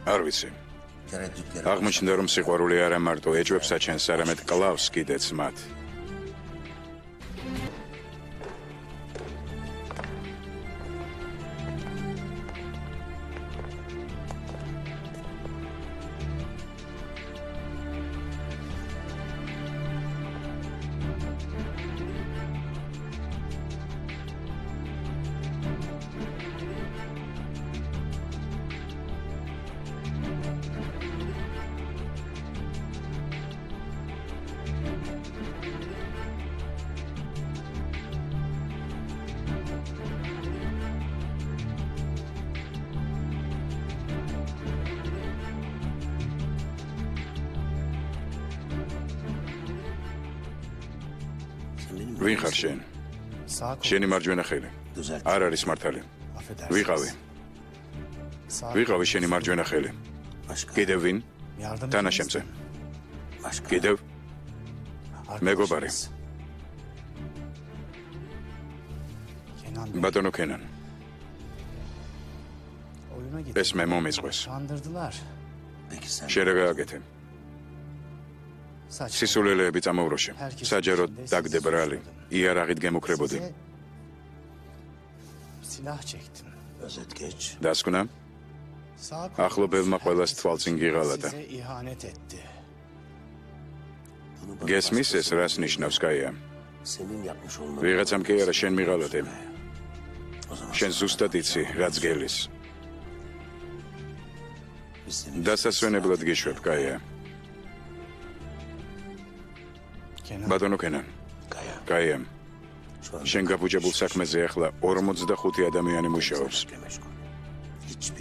არ ვიცი. აღმოჩნდა, რომ სიყვარული არა მარტო ეჭვებს აჩენს, არამედ კლავს კიდეც მათ. ვინ ხარ შენ? შენი მარჯვენა ხელი. არ არის მართალი. ვიყავი. ვიყავი შენი მარჯვენა ხელი. კიდევ ვინ? თანაშემწე. კიდევ? მეგობარი. ბატონო კენან. ეს მე მომიწყეს. შენ რა გააკეთე? სისულელეები წამოვროშე. საჯაროდ დაგდებ რალი. იარაღით გემუქრებოდი. დასკვნა? ახლობელმა ყველას თვალწინ გიღალატა. გესმის ეს რას ნიშნავს, კაია? ვიღაცამ კი არა შენ მიღალატე. შენ ზუსტად იცი, რაც გელის. დასასვენებლად გიშვებ, კაია. ბატონო კენან. კაია. შენ გაბუჯებულ საქმეზე ახლა 45 ადამიანი მუშაობს.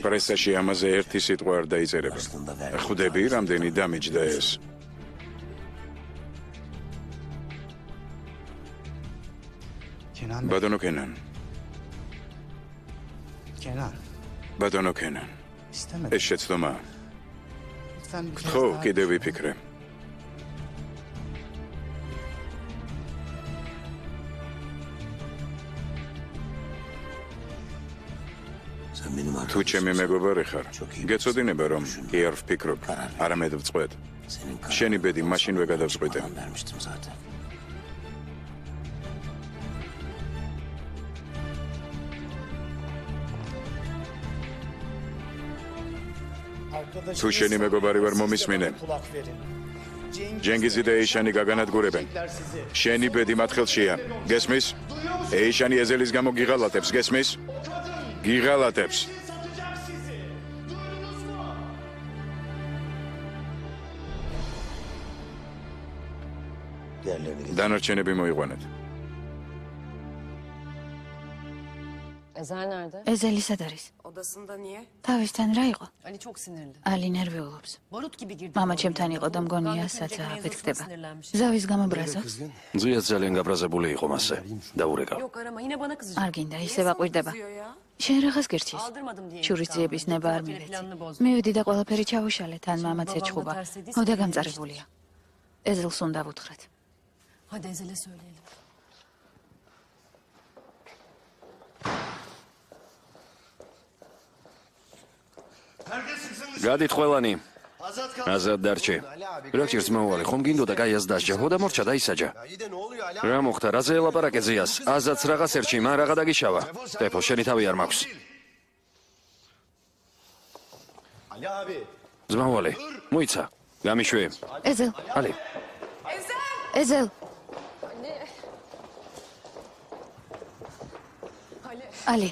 პრესაში ამაზე ერთი სიტყვა არ დაიწერება. ხვდები, რამდენი დამიჯდა ეს? ბატონო კენან. ბატონო კენან. ეს შეცდომა. ხო, კიდევ ვიფიქრე. თუ ჩემი მეგობარი ხარ, გეცოდინება რომ კი არ ვფიქრობ, არამედ ვწყვეტ. შენი ბედი მაშინვე გადავწყვიტე. თუ შენი მეგობარი ვარ მომისმინე. ჯენგიზი და ეიშანი გაგანადგურებენ. შენი ბედი მათ ხელშია. გესმის? ეიშანი ეზელის გამო გიღალატებს, გესმის? გიღალატებს. დანარჩენები მოიყვანეთ. ეზელი სად არის? Odasında niye? თავისთან რა იყო? Ali çok sinirli. ალი ნერვიულობს. Barut gibi girdi. მამა ჩემთან იყო და მგონია საცა აფეთქდება. ზავის გამაბრაზა. ძიას ძალიან გაბრაზებული იყო მასე. დაურეკა. Yok arama yine bana kızacak. არ გინდა ისევ აყვირდება. Kızıyor ya. შენ რაღაც გირჩის? Aldırmadım diye. შურის ძიების ნება არ მივეცი. მივედი და ყველაფერი ჩავუშალე, თან მამაც ეჩხუბა. მოდა გამწარებულია. ეზელს უნდა ვუთხრათ. Hadi Ezel'e söyleyelim. გადით ყველანი. აზად დარჩე. როქერს მოვალი, ხომ გინდოდა გაიას დასჯა, ხო და მორჩა და ისაჯა. რა მოხდა, რაზე ელაპარაკე ზიას? აზადს რაღაც ერჩი, მან რაღა დაგიშავა. სტეფო, შენი თავი არ მაქვს. ზმავალი, მოიცა. გამიშვე. ეზელ. ალი. ეზელ. ალი.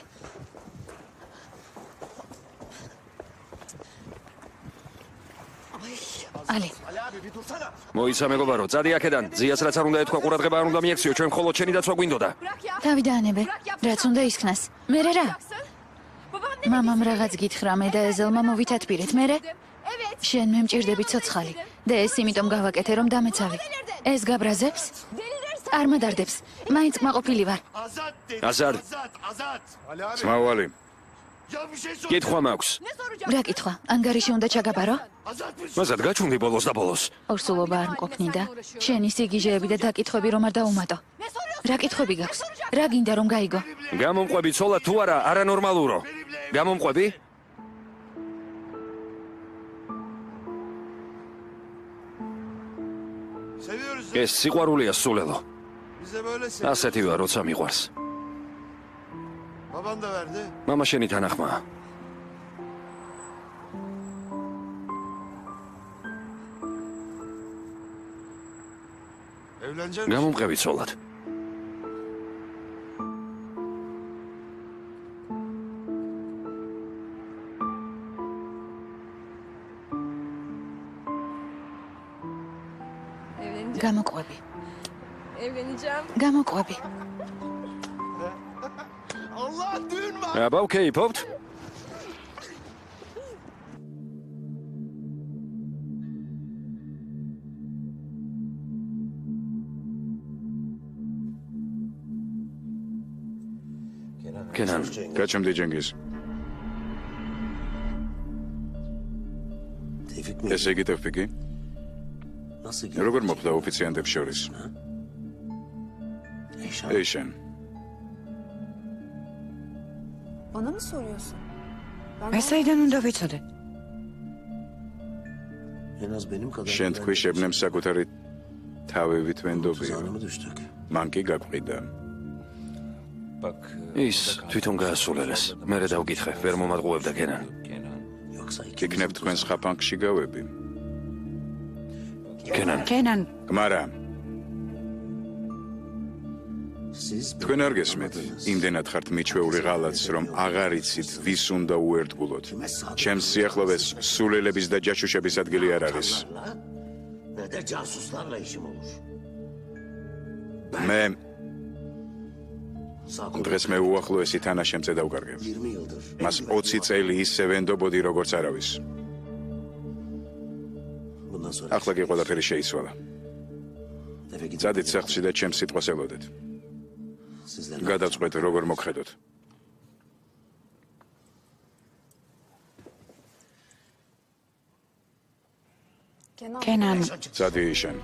ალი. მოიცა მეგობარო, წადი აქედან. ზიას რაც არ უნდა ეთქვა ყურადღება არ უნდა მიექციო, ჩვენ მხოლოდ შენი დაცვა გვინდოდა. თავი დაანებე. რაც უნდა ისქნას. მერე რა? მამამ რაღაც გითხრა მე და ეზელმა მოვითათბირეთ. მერე? შენ მე მჭირდები ცოცხალი და ეს იმიტომ გავაკეთე რომ დამეცავი. ეს გაბრაზებს? არ მადარდებს. მაინც კმაყოფილი ვარ. აზად. ზმავალი. კითხვა მაქვს. რა კითხვა? ანგარიში უნდა ჩაგაბარო? მაზად გაჩუნდი ბოლოს და ბოლოს. ორსულობა არ მყოფნიდა. შენი სიგიჟეები და დაკითხვები რომ არ დაუმატო. რა კითხვები გაქვს? რა გინდა რომ გაიგო? გამომყვები ცოლა თუ არა, არანორმალურო. გამომყვები? ეს სიყვარულია სულელო. ასეთი ვარ, როცა მიყვარს. მამა შენი თანახმაა. გამომყევი ცოლად. გამოყვები. Evleneceğim. გამოყვები. აბა, ვქეიფობთ? კენან, გაჩემდი ჯენგიზ. ესე იგი ტევფიკი? როგორ მოხდა ოფიციანტებს შორის? ეიშან. Bana mı soruyorsun? ეს საიდან უნდა ვიცოდე? შენ თქვი შებნემ საკუთარი თავივით ვენდობია. მან კი გაგვყიდა. ის თვითონ გაასულელეს. მერე დავკითხე, ვერ მომატყუებდა კენან. იქნებ თქვენს ხაფანგში გავები. კენან. გმარა. თქვენ არ გესმეთ, იმდენად ხართ მიჩვეული ღალატს, რომ აღარ იცით ვის უნდა უერთგულოთ. ჩემს სიახლოვეს სულელების და ჯაშუშების ადგილი არ არის. მე დღეს მე უახლოესი თანაშემწე დავკარგებ. მას 20 წელი ისე ვენდობოდი, როგორც არავის. ახლა კი ყველაფერი შეიცვალა. წადით სახლში და ჩემს სიტყვას ელოდეთ. გადავწყვეტ, როგორ მოგხედოთ. კენან. წადი ეიშან.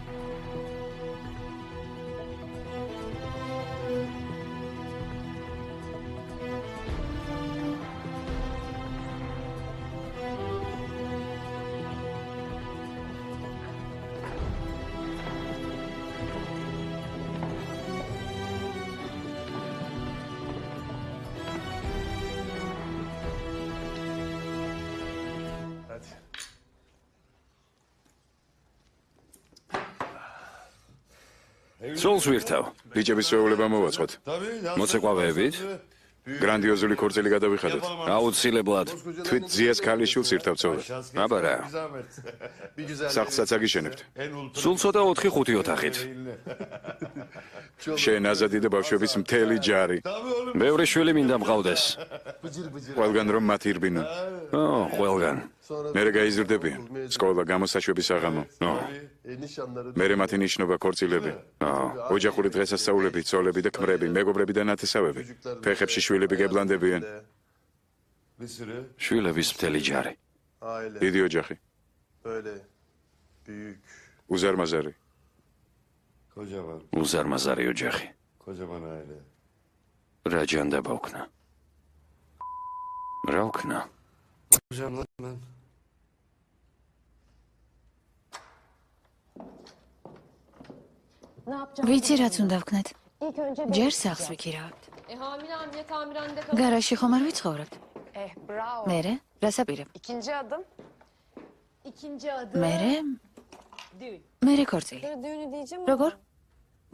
სულს ვირთავ. ბიჭების შეუულება მოვაწყოთ. მოცეკვავეებით? გრანდიოზული ქორწილი გადავიხადოთ. აუცილებლად. თვით ძიას ქალიშვილს ირთავ ცოლად. აბა რა. სახლსაც აგიშენებთ. სულ ცოტა 4-5 ოთახით. შენ აზადი და ბავშვების მთელი ჯარი. ბევრი შვილი მინდა მყავდეს. ყველგან რომ მათ ირბინონ. ყველგან. მერე გაიზრდებიან. სკოლა, გამოსაშვების საღამო. მერე მათი ნიშნობა ქორწილები. ოჯახური დღესასწაულები, ცოლები და ქმრები, მეგობრები და ნათესავები. ფეხებში შვილები გებლანდებიან. შვილების მთელი ჯარი. დიდი ოჯახი. უზარმაზარი. უზარმაზარი ოჯახი. რა ჯანდაბა ვქნა? რა ვქნა? ვიცი რაც უნდა ვქნათ. ჯერ სახლს ვიქირავთ. Hamile tamirhanede გარაჟში ხომ არ ვიცხოვრებთ? bravo. მერე რას აპირებ? İkinci adım. İkinci adım. მერე ქორწილი. Düğünü diyeceğim როგორ?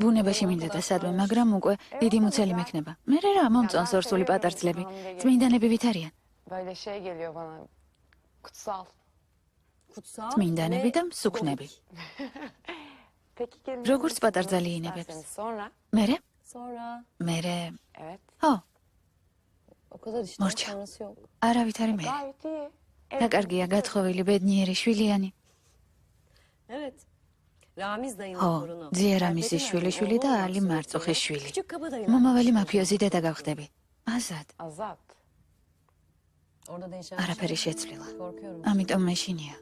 ბუნებაში მინდა და სადმე, მაგრამ უკვე დიდი მუცელი მექნება. მერე რა მომწონს ორსული პატარძლები. წმინდანები ვით არიან? Böyle şey geliyor bana. Kutsal. Kutsal. წმინდანები და მსუქნები. Peki gelin. როგორც პატარძალი ინებებს. Sonra. მერე? Sonra. მერე. Evet. ხო, O kadar işte. Morça. Sonrası yok. არავით არის მერე. Gayet iyi. და კარგია გათხოვილი ბედნიერი შვილიანი. Evet. Ramiz dayının ხო, torunu. ძიერამისის შვილიშვილი და ალი მარწუხის შვილი. Küçük kaba dayı. მომავალი მაფიოზი დედა გავხდები. აზად, Azat. Orada değişen არაფერი შეცვლილა. korkuyorum. ამიტომ მეშინია.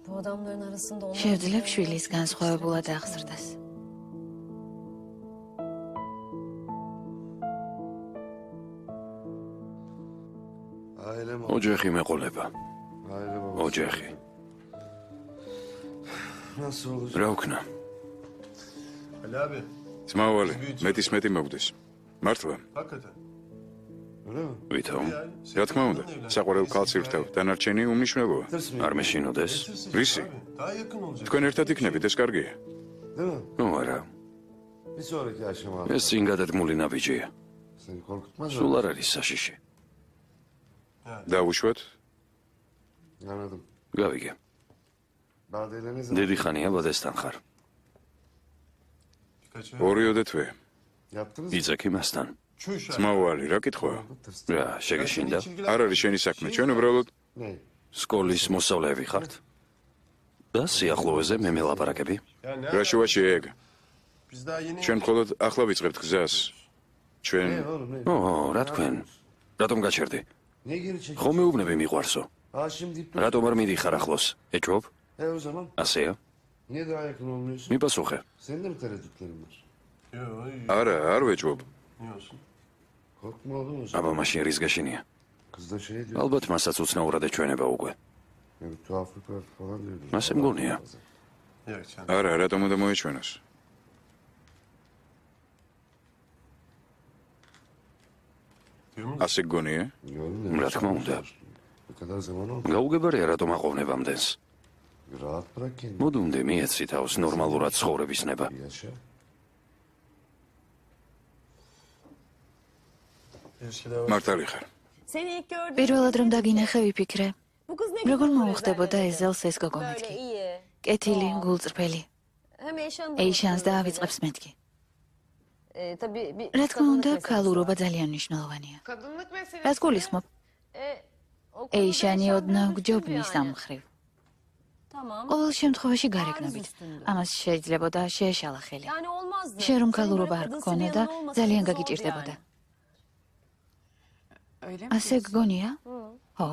Bu adamların arasında onlar... შევძლებ შვილის განსხვავებულად აღზრდას. ოჯახი მეყოლება. ოჯახი. რა ვქნა? ძმაუვალი, მეტის მეტი მოგდეს. მართლა? ვითომ? რა თქმა უნდა, საყვარელ ქალს ირთავ, დანარჩენი უმნიშვნელოა. არ მეშინოდეს? რისი? თქვენ ერთად იქნებით, ეს კარგია. ნუ არა. ეს წინ გადადგმული ნაბიჯია. სულ არ არის საშიში. დავუშვათ? გავიგე. დიდი ხანია ბადესთან ხარ. ორიოდე თვე. იცექი მასთან. ძმაუვალი, რა კითხვაა? რა, შეგეშინდა? არ არის შენი საქმე, ჩვენ უბრალოდ სკოლის მოსწავლეები ხართ? და სიახლოვეზე მე მელაპარაკები? რა შუაშია ეგ? ჩვენ მხოლოდ ახლა ვიწყებთ გზას. ჩვენ რა თქვენ? რატომ გაჩერდი? ხომ მეუბნები მიყვარსო? რატომ არ მიდიხარ ახლოს? ეჭვობ? ასეა? მიპასუხე. არა, არ ვეჭვობ. აბა მაშინ რის გაშინია? ალბათ მასაც უცნაურად ეჩვენება უკვე. მასე მგონია. არა, რატომ უნდა მოეჩვენოს? ასე გგონია? რა თქმა უნდა. გაუგებარია რატომ აყოვნებ ამდენს. მოდუნდე მიეცი თავს ნორმალურად ცხოვრების ნება. მართალი ხარ. Seni ilk gördüğüm... პირველად რომ დაგინახე ვიფიქრე, Bu kız ne როგორ kadar მოუხდებოდა güzel. ეზელს ეს გოგო Böyle მეთქი. iyi. კეთილი, გულწრფელი. Hem Eyşan da... ეიშანს და ავიწყებს მეთქი. Tabii bir... რა თქმა უნდა, ქალურობა ძალიან მნიშვნელოვანია. Kadınlık meselesi. რას გულისხმობ? ეიშანი ოდნავ გჯობნის ამ მხრივ. Tamam. ყოველ შემთხვევაში გარეგნობით. ამას შეიძლებოდა შეეშალა ხელი. Yani olmazdı. შენ რომ Senin ქალურობა böyle არ kadın გქონდა და seviyelin olmasa ძალიან kız oldu გაგიჭირდებოდა. yani. ასე გგონია? ხო,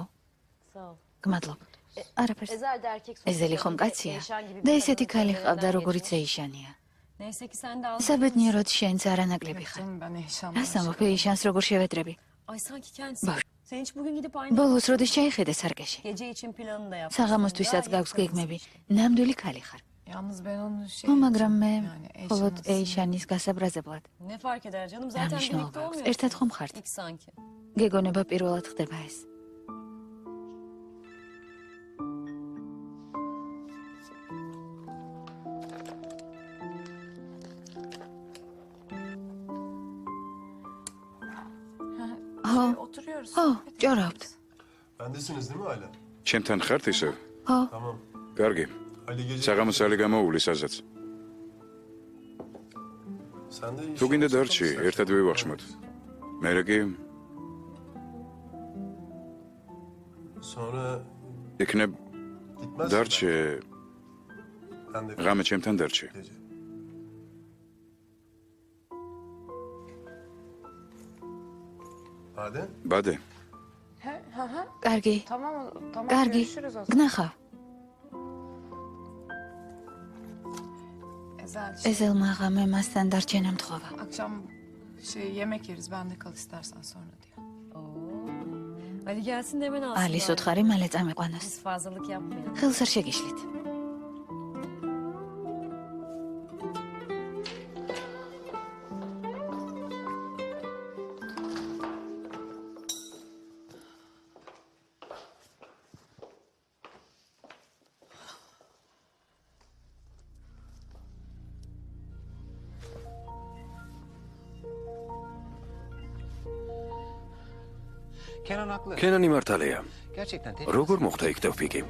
Sağ ol. გმადლობ. არაფერს. Ezel de erkek ეზელი ხომ კაცია და ესეთი ქალი ყავდა როგორიც ეიშანია. Neyse ki sen de aldın. საბედნიეროდ შენც არანაკლები ხარ. რას ამბობ ეიშანს როგორ შევედრები? Ay sanki kendisi. Baş. Sen hiç bugün gidip aynı... ბოლოს როდის შეიხედე სარკეში? Gece için planını da yapmışsın. საღამოსთვისაც გაქვს გეგმები. ნამდვილი ქალი ხარ. ხო, მაგრამ მე მხოლოდ ეიშანის გასაბრაზებლად. Ne fark eder canım? რა Zaten birlikte მნიშვნელობა აქვს? olmuyorsun. ერთად ხომ ხართ? İlk sanki. გეგონება პირველად ხდება ეს. ხო, ჭორავთ. Bendesiniz değil mi hala? ჩემთან ხართ ისევ? ხო, Tamam. კარგი. Hadi gece. საღამოსალი გამოუვლის ასაც. Sen de თუ გინდა დარჩი, ერთად ვივახშმოთ. მერე კი Sonra იქნებ gitmez. დარჩი, Ben de ღამე ჩემთან დარჩი. gece. Hadi. ბადე, კარგი, Tamam, tamam კარგი. görüşürüz o zaman. გნახავ. Ezel, ეზელმა ღამე მასთან დარჩენა მთხოვა. akşam yemek yeriz. Ben de kal istersen sonra diyor. Ali gelsin de hemen alsın. ალის bari. უთხარი მალე წამიყვანოს. Biz fazlalık yapmayalım. ხელს არ შეგიშლით. კენანი მართალია. როგორ მოხდა იქ ტევფიკი?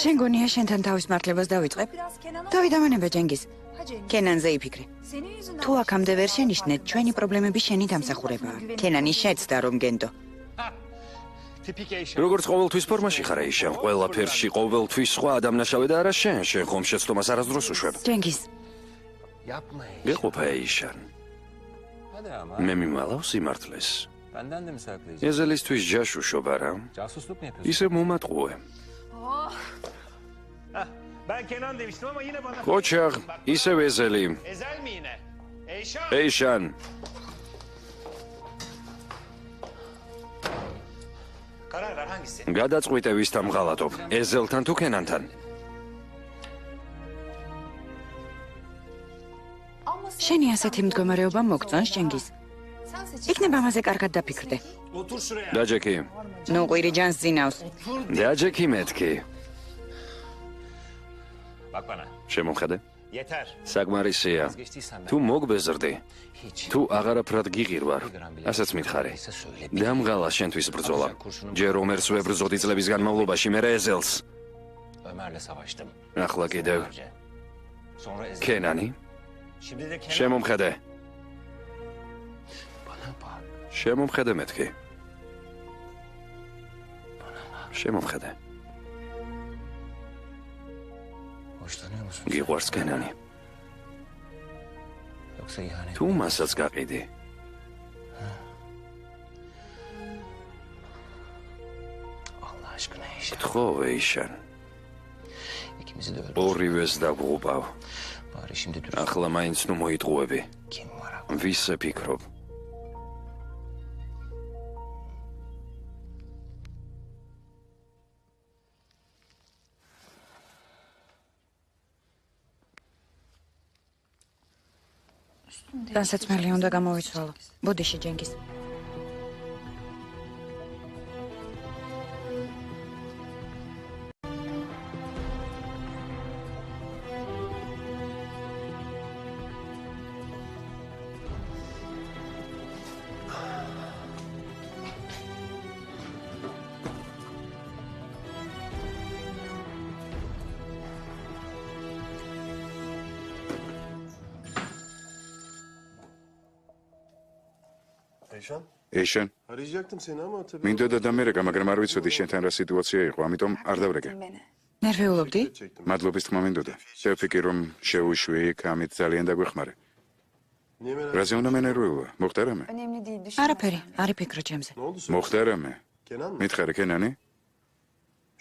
შენ გონია შენთან თავის მართლებას დავიწყებ? დავიდამანებე ჯენგიზ. კენანზე იფიქრე. თუ აქამდე ვერ შენიშნეთ, ჩვენი პრობლემები შენი დამსახურებაა. კენანი შეცდა რომ გენდო. როგორც ყოველთვის ფორმაში ხარ ეიშან, ყველა ფერში ყოველთვის სხვა ადამიანშავე და არა შენ, შენ ხომ შეცდომას არასდროს უშვებ. ჯენგიზ, გეყოფა ეიშან. მე მიმალავ სიმართლეს. ეზელისთვის ჯაშუშობ არა? ისე მომატყუე. Ben Kenan demiştim ama yine bana... ყოჩაღ, ისევ ეზელი. Ezel mi yine? Eyşan! ეიშან, Karar ver hangisi? გადაწყვიტე ვისთან მღალატობ, ეზელთან თუ კენანთან? შენი ასეთი მდგომარეობა მოგწონს ჯენგიზ. იქნებ ამაზე კარგად დაფიქრდე. Otur şuraya. დაჯექი. ნუ ყვირი ჯანს ძინავს. დაჯექი მეთქი. Bak bana. შემომხედე? Yeter. საკმარისია. თუ მოგბეზრდი, თუ აღარაფრად გიღირვარ, ასაც მითხარი. დამღალა შენთვის ბრძოლა. ჯერ ომერს ვებრძოდი წლების განმავლობაში, მერე ეზელს. Ömer'le savaştım. ახლა კიდევ Sonra Ezel. კენანი? Şimdi de Kenan. შემომხედე. Bana bak. შემომხედე მეთქი. შემომხედე. Hoşlanıyor musun? გიყვარს კენანი? Yoksa ihanet. თუ მასაც გაყიდი? Allah aşkına Eyşan. თხო ეიშან. İkimizi de öldür. ორივეს დაგღუპავ. Bari şimdi dürüst. ახლა მაინც ნუ მოიტყუები. Kim var aklında? ვის ფიქრობ? განსაცმელი უნდა გამოვიცვალო. ბოდიში ჯენგიზ. Eyşan. ეიშან, Arayacaktım seni ama tabii. მინდოდა დამერეკა, მაგრამ არ ვიცოდი შენთან რა სიტუაცია იყო, ამიტომ არ დავრეკე. ნერვიულობდი? მადლობის თქმა მინდოდა. შევფიქრე რომ შეუშვი, ამით ძალიან დაგვეხმარე. Niye merak რაზე უნდა მენერვიულა? მოხდა რამე? არაფერი, არ იფიქრო ჩემზე. Ne oldu? მოხდა რამე? Kenan mı? მითხარი კენანი?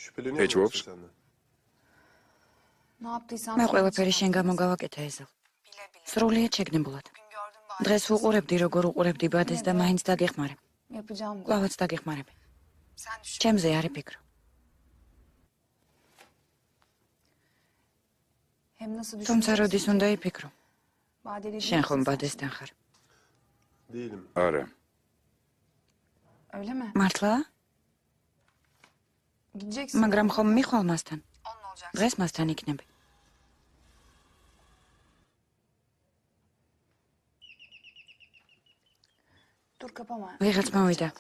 Şüpheleniyor Hiç musun wops. senden? მე ყველაფერი შენ გამო გავაკეთე ეზელ. სრულიად შეგნებულად. დღეს ვუყურებდი როგორ უყურებდი ბადეს და მაინც დაგეხმარებ. კლავაც დაგეხმარებ. ჩემზე არ იფიქრო. თუმცა როდის უნდა იფიქრო? შენ ხომ ბადესთან ხარ? Değilim. არა. მართლა? მაგრამ ხომ მიხვალ მასთან? დღეს მასთან იქნები. ვიღაც მოვიდა.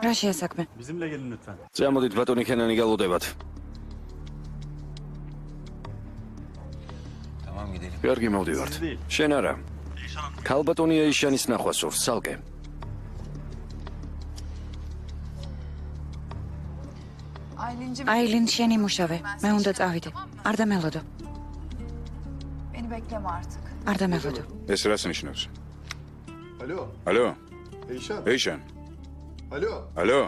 რა შეასაქმე? Bizimle gelin lütfen. წამოდით ბატონი ქენანი გალოდებათ. კარგი მოვდივართ. შენ არა. ქალბატონია იშანის ნახვა სურს, სალკე. აილინ შენი მუშავე. მე უნდა წავიდე. არ დამელოდო. არ დამელოდო. ეს რას ნიშნავს? Alo, ალო? Eyşan. ეიშან. Alo. ალო?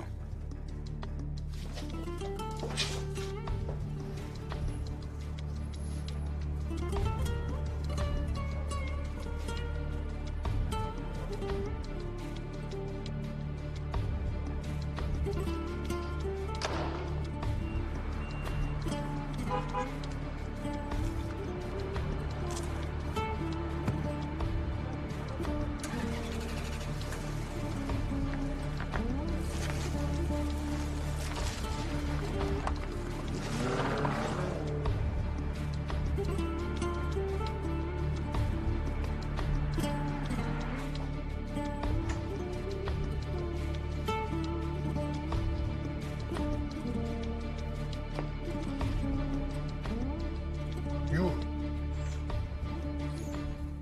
Yuh.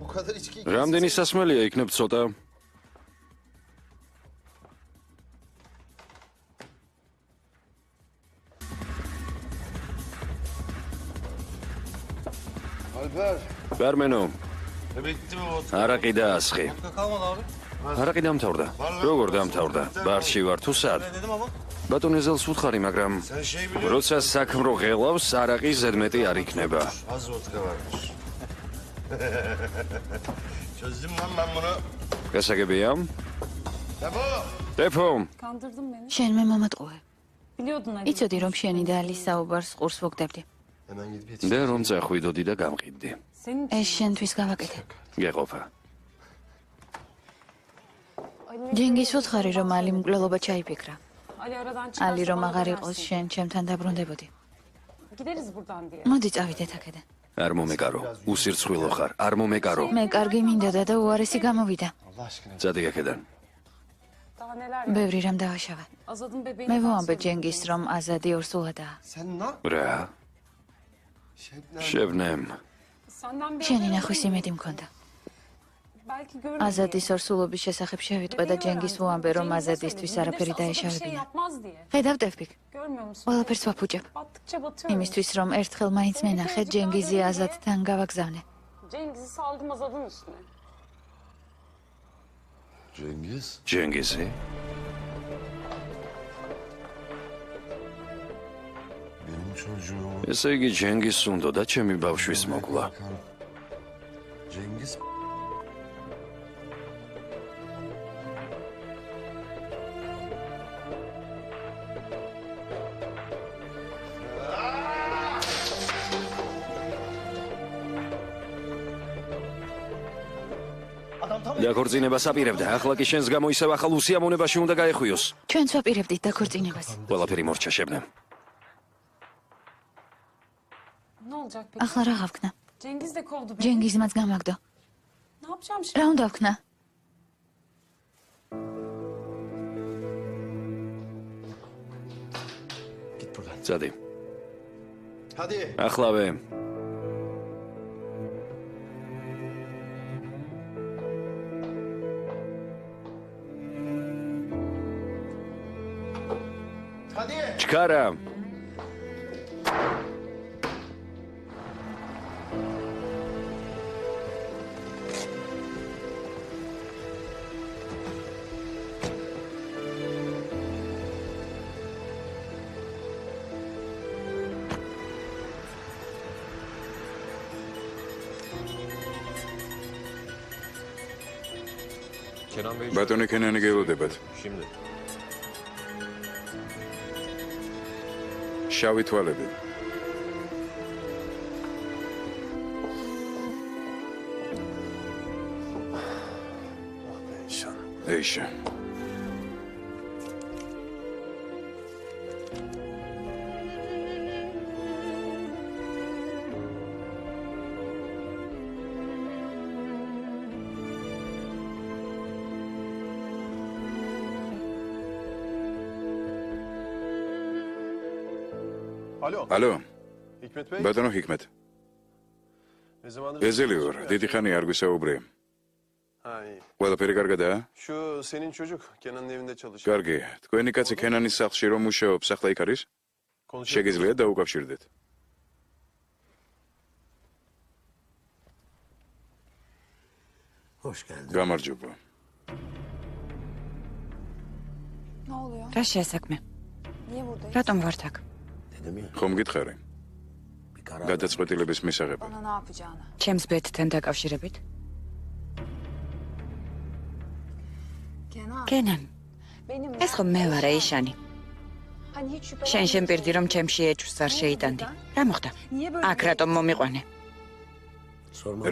Bu kadar içki. რამდენი სასმელია იქნებ ცოტა? Alper. ბარმენო, Bitti mi o? არაყი და ასხი. Kalmadı abi. არაყი დამთავრდა. როგორ დამთავრდა? ბარში ვარ თუ სად? Dedim ama. ბატონი ზელს უთხარი, მაგრამ Sen şey biliyorsun. როცა საქმრო ღელავს, არაყი ზედმეტი არ იქნება. Az vodka varmış. Çözdüm lan ben bunu. გასაგებია? Depo. დეფო, Kandırdın beni. შენ მე მომატყუე. Biliyordun Ali. იცოდი რომ შენი და ალის საუბარს ყურს ვუგდებდი. Hemen gidip yetiştim. და რომ წახვიდოდი და გამყიდდი. Senin ეს შენთვის გავაკეთე. გეყოფა. ჯენგის უთხარი რომ ალი მკვლელობა ჩაიფიქრა. Ali aradan çıkarsa ალი რომ bana აღარ versin. იყოს შენ ჩემთან დაბრუნდებოდი. Gideriz buradan diye. მოდი წავიდეთ აქედან. არ მომეკარო, უსირცხვილო ხარ, არ მომეკარო. მე კარგი მინდოდა და უარესი გამოვიდა. Allah aşkına. წადი აქედან. Daha neler ბევრი რამ დავაშავა. Azad'ın bebeğini მე ben ვუამბე söyledim. ჯენგის რომ აზადი ორსულადაა. Sen ne? რა? Şebnem. შევნემ. Senden bir შენი haber ნახვის alayım. იმედი მქონდა. Belki görür აზადის ორსულობის შესახებ შევიტყვე და ჯენგის ვუამბე რომ აზადისთვის არაფერი Bir şey დაეშავებინა. yapmaz diye. ხედავ ტევფიკ. Görmüyor musun? ყველაფერს ვაფუჭებ. Battıkça batıyorum. იმისთვის რომ ერთხელ მაინც მენახე ჯენგიზი აზადთან გავაგზავნე. Cengiz'i saldım Azad'ın üstüne. Cengiz. ჯენგიზი? Benim çocuğum. ესე იგი ჯენგის უნდა და ჩემი ბავშვის მოკლა. Cengiz. დაქორწინებას აპირებდა, ახლა კი შენს გამო ისევ ახალ უსიამოვნებაში უნდა გაეხვიოს. ჩვენც ვაპირებდით დაქორწინებას. ყველაფერი მორჩა შებნემ. Ne olacak peki? ახლა რა გავქნა? Cengiz de kovdu beni. ჯენგიზმაც გამაგდო. Ne yapacağım şimdi? რა უნდა ვქნა? Git buradan. წადი. Hadi. ახლავე. Hadi. ჩქარა. ბატონი ქენანი გელოდებათ. შავი თვალები. ეიშა. ალო ბატონო ჰიკმეთ ეზელი ვარ დიდი ხანი არ გვისაუბრე ყველაფერი კარგადაა კარგი თქვენი კაცი კენანის სახლში რომ მუშაობს ახლა იქ არის შეგიძლიათ დაუკავშირდეთ გამარჯობა რა შეასაქმე რატომ ვართ აქ ხომ გითხარი გადაწყვეტილების მისაღებად ჩემს ბედთან დაკავშირებით კენან ეს ხომ მე ვარ ეიშანი შენ პირდი რომ ჩემში ეჭვს არ შეიტანდი რა მოხდა აქ რატომ მომიყვანე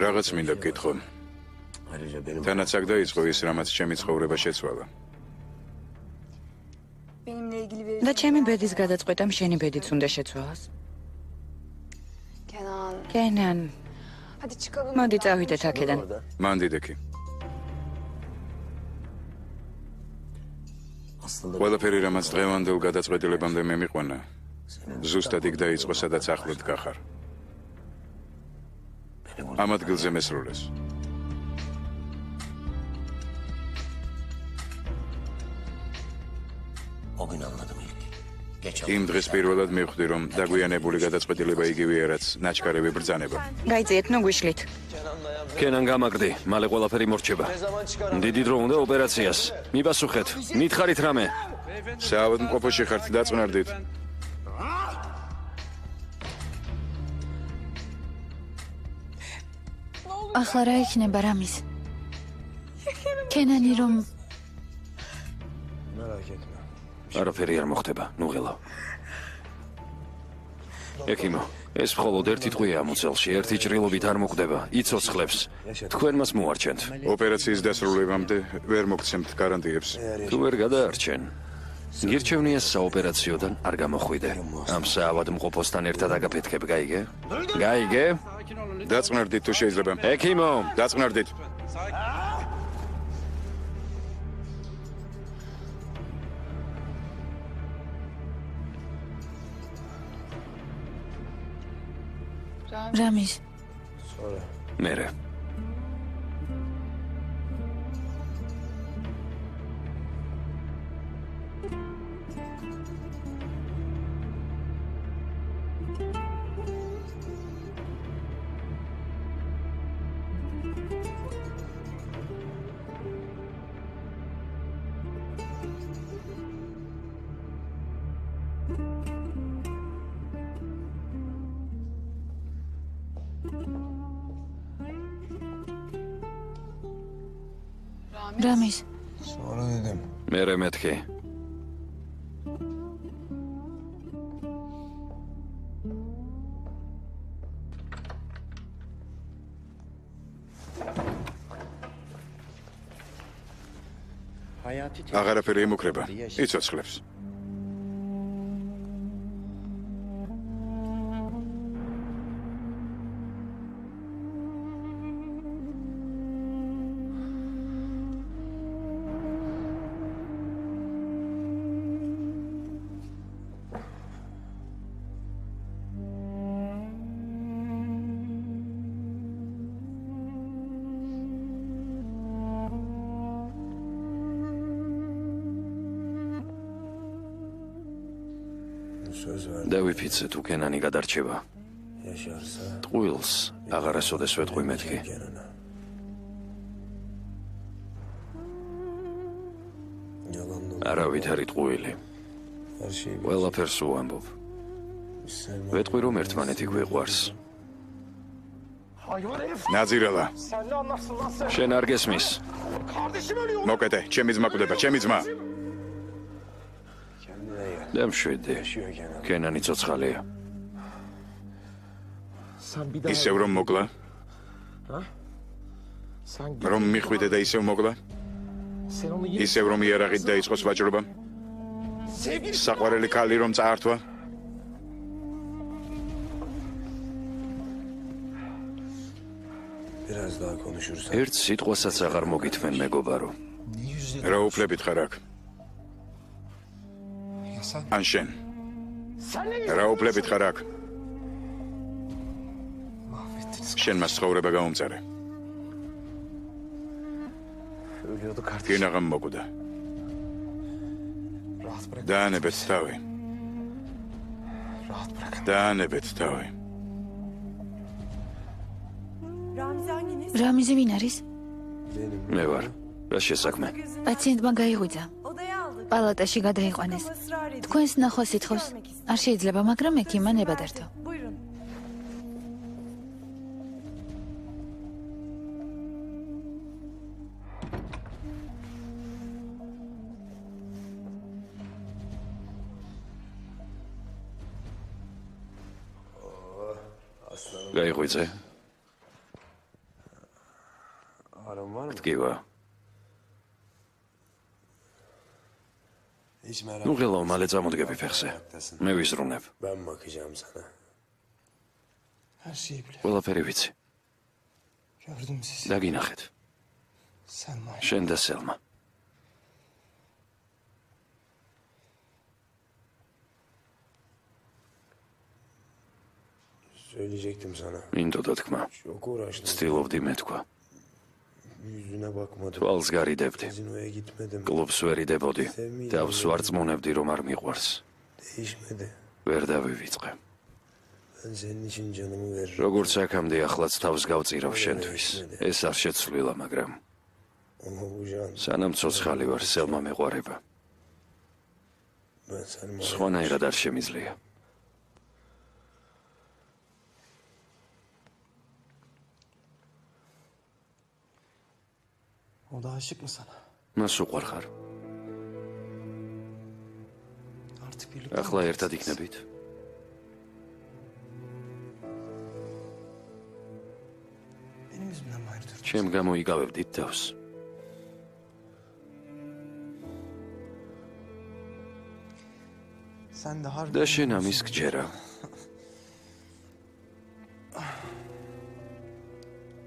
რაღაც მინდა გკითხო თანაც აქ დაიწყო ის რამაც ჩემი ცხოვრება შეცვალა და ჩემი ბედის გადაწყვეტამ შენი ბედიც უნდა შეცვალოს კენან მოდი წავიდეთ აქედან მან დიდექი ყველაფერი რამაც დღევანდელ გადაწყვეტილებამდე მე მიყვანა ზუსტად იქ დაიწყო სადაც ახლად გახარ ამ ადგილზე მესროლეს იმ დღეს პირველად მივხვდი რომ დაგვიანებული გადაწყვეტილება იგივეა რაც ნაჩქარევი ბრძანება გაიწიეთ ნუ გვიშლით კენან გამაგდი მალე ყველაფერი მორჩება დიდი დრო უნდა ოპერაციას მიპასუხეთ მითხარით რამე საავადმყოფოში ხართ დაწნარდით ახლა რა იქნება რამის კენანი რომ არაფერი არ მოხდება ნუ ღელა ექიმო ეს მხოლოდ ერთი ტყვია მუცელში ერთი ჭრილობით არ მოკვდება იცოცხლებს თქვენ მას მოარჩენთ ოპერაციის დასრულებამდე ვერ მოგცემთ გარანტიებს თუ ვერ გადაარჩენ გირჩევნია საოპერაციოდან არ გამოხვიდე ამ საავადმყოფოსთან ერთად აგაფეთქებ გაიგე გაიგე დაწნარდით თუ შეიძლება ექიმო დაწნარდით რამის მერე რამის მერე მეთქი აღარაფერი იმუქრება იცოცხლებს დავიფიცე თუ კენანი გადარჩება ტყუილს აღარასოდეს ვეთყვი მეთქი არავითარი ტყუილი ყველაფერს უამბობ ვეთყვი რომ ერთმანეთი გვიყვარს ნაზირალა შენ არ გესმის მოკეთე ჩემი ძმა კვდება ჩემი ძმა დამშვიდე კენანი ცოცხალია ისევ რომ მოკლა რომ მიხვიდე და ისევ მოკლა ისევ რომ იარაღით დაიწყოს ვაჭრობა საყვარელი ქალი რომ წაართვა ერთ სიტყვასაც აღარ მოგითმენ მეგობარო რა უფლებით ხარ აქ ან შენ რა უფლებით ხარ აქ? შენ მას ცხოვრება გაუმწარე. Ölüyordu kardeşim. კინაღამ მოკვდა. Rahat bırak. დაანებეთ თავი. Rahat bırakın. დაანებეთ თავი. რამიზი ვინ არის? Benim. მე ვარ. რა შესაქმე? პაციენტმა გაიღვიძა. პალატაში გადაიყვანეს. თქვენს ნახვას ითხოვს. არ შეიძლება, მაგრამ ექიმმა ნება დართო. გაიღვიძე? Aram var mı? ტკივა. Hiç merak ნუ ღელო, მალე წამოდგები ფეხზე. მე ვიზრუნებ. Ben bakacağım sana. Her şeyi biliyorum. ყველაფერი ვიცი. Gördüm sizi. დაგინახეთ. Selma. შენ და სელმა. Söyleyecektim sana. მინდოდა თქმა. Çok uğraştım. ცდილობდი მეთქვა. Yüzüne bakmadım. თვალს გარიდებდი. Gazinoya gitmedim. კლუბს ვერ იდებოდი. თავს ვარწმუნებდი, რომ არ მიყვარს. Değişmedi. ვერ დავივიწყე. Ben senin için canımı veririm. როგორც აქამდე ახლაც თავს გავწირავ შენთვის. ეს არ შეცვლილა, მაგრამ Ama bu can. სანამ ცოცხალი ვარ, სელმა მეყვარება. Ben senin სხვანაირად არ შემიძლია. O da aşık mı sana? მას უყვარ ხარ? Artık birlikte ახლა ერთად იქნებით? Benim yüzümden mi ayrı durdun? ჩემ გამო იგავებდით თავს. Sen de harbi... და შენ ამის გჯერა.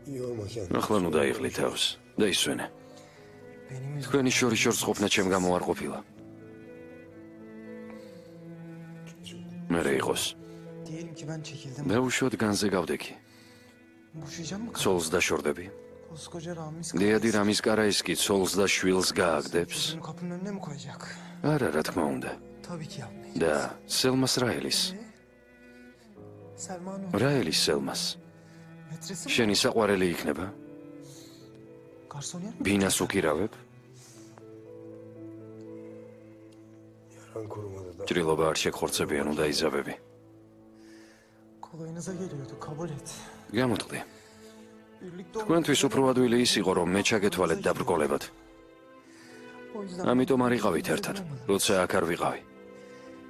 yorma kendini. ახლა ნუ დაიღლი თავს და ისვენე. Benim yüzümden... თქვენი შორის ყოფნა ჩემ გამო არ ყოფილა. მე რა იყოს? Diyelim ki ben çekildim. დაუშვოთ განზე გავდექი. Boşayacağım mı? ცოლს დაშორდები. Koskoca Ramiz დიადი რამის კარაის კი ცოლს და შვილს გააგდებს. Gözünü kapının önüne mi koyacak? არა, რა თქმა უნდა. Tabii ki yapmayacak. და სელმას რა ელის? Selma'nın რა ელის სელმას? metresi mi? შენი საყვარელი იქნება? Garsoniyer mi? ბინას უკირავებ? Yaran kurumadı da. ჭრილობა არ შეგხორცებიან, უნდა იზაბები. Kolayınıza geliyordu, kabul et. გამოტყდი. Birlikte თქვენთვის უფრო ადვილი ის იყო, რომ მე ჩაგეთვალეთ დაბრკოლებად. O yüzden ამიტომ არ იყავით ერთად, როცა აქ არ ვიყავი.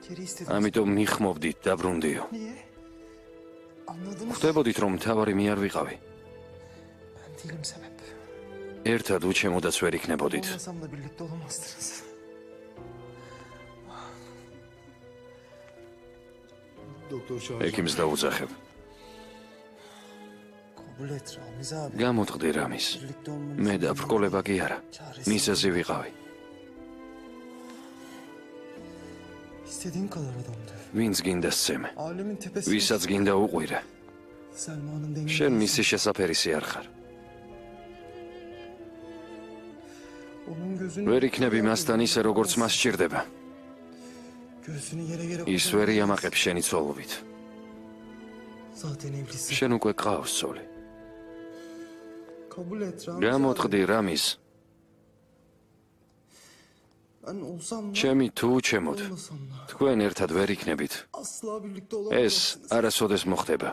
geri istedim. ამიტომ მიხმობდით დაბრუნდიო. Niye? Anladınız. ხვდებოდით, რომ მთავარი მე არ ვიყავი. Ben değilim sebep. ერთად უჩემოდაც ვერ იქნებოდით. Olmasam da birlikte olamazdınız. Doktor çağır. ექიმს დაუძახებ. Kabul et Ramiz abi. გამოტყდი რამის. Birlikte olmanız... მე დაბრკოლება კი არა. მისაზე ვიყავი. İstediğin kadar adamdı. ვინც გინდა სცემე. Alemin tepesi. ვისაც გინდა უყვირე. Selma'nın dengesi. შენ მისი შესაფერისი არ ხარ. Onun gözünü... ვერ იქნები მასთან ისე, როგორც მას სჭირდება. Göğsünü yere yere ის ვერ იამაყებს შენი ცოლობით. Zaten evlisin. შენ უკვე ყავს ცოლი. Kabul et Ramiz abi. გამოტყდი რამის. Ben olsam da... ჩემი თუ ჩემოთ. Olmasam da. თქვენ ერთად ვერ იქნებით. Asla birlikte ეს olamazsınız. არასოდეს მოხდება.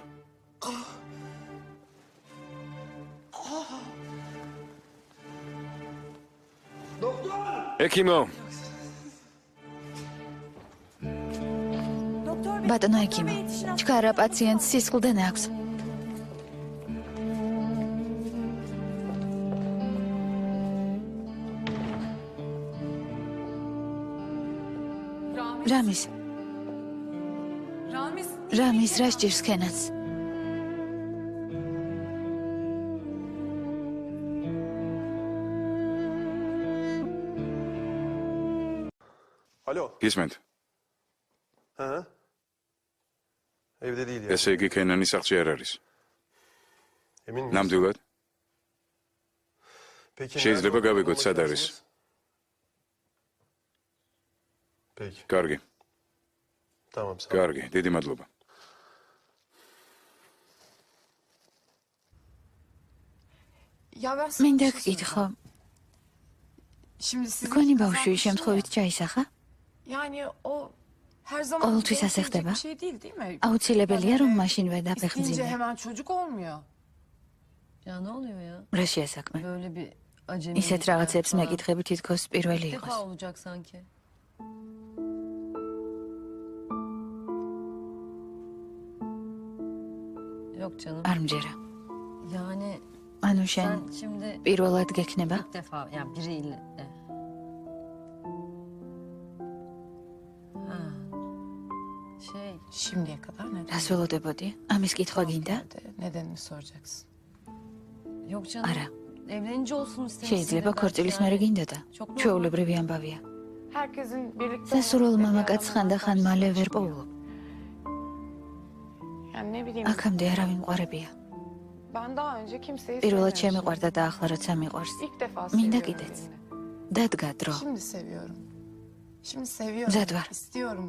ექიმო, ბატონო ექიმო, ჩქარა პაციენტს სისხლდენ აქვს. რამის? რამის რა სჭირს ქენაც? Alo. გისმენთ? Ha? Evde değil ya. ესე იგი კენანის სახლში არ არის. Emin misin? ნამდვილად? Peki შეიძლება nerede გავიგოთ, olduğunu სად არის? isterseniz? Peki. კარგი, Tamam sağ ol. კარგი, დიდი მადლობა. Ya ben მინდა გკითხო, Şimdi sizin თქვენი kazanmış ბავშვი შემთხვევით ჩაისახა? Yani o her zaman ყოველთვის ასე bekleyecek ხდება? bir şey değil değil mi? აუცილებელია რომ მაშინვე İsteyince დაფეხმძიმე. hemen çocuk olmuyor. Ya ne oluyor ya? რა შეასაქმე? Böyle bir acemi. ისეთ რაღაცებს მეკითხები თითქოს პირველი İlk იყოს. defa olacak sanki. Yok canım. არ მჯერა. Yani ანუ შენ sen şimdi პირველად გექნება? ilk defa yani biriyle. Ha. Şimdiye kadar neden? რას ველოდებოდი? ამის კითხვა გინდა? Nedenini soracaksın. Yok canım. არა. Evlenince olsun istemişsin. შეიძლება ქორწილის მერე გინდა და ჩვეულებრივი amბავია. Herkesin birlikte და სულ olması მამაკაც bir ხანდახან anlamda მალე ვერ karşı- პოულობ. Yani ne bileyim. აქამდე არავინ მყარებია. Ben daha önce kimseyi პირველად sevmemişim. შემიყვარდა და ახლა როცა მიყვარს. İlk defa მინდა seviyorum კიდეც. birini. დადგა დრო. Şimdi seviyorum. Şimdi seviyorum. Zed var. İstiyorum.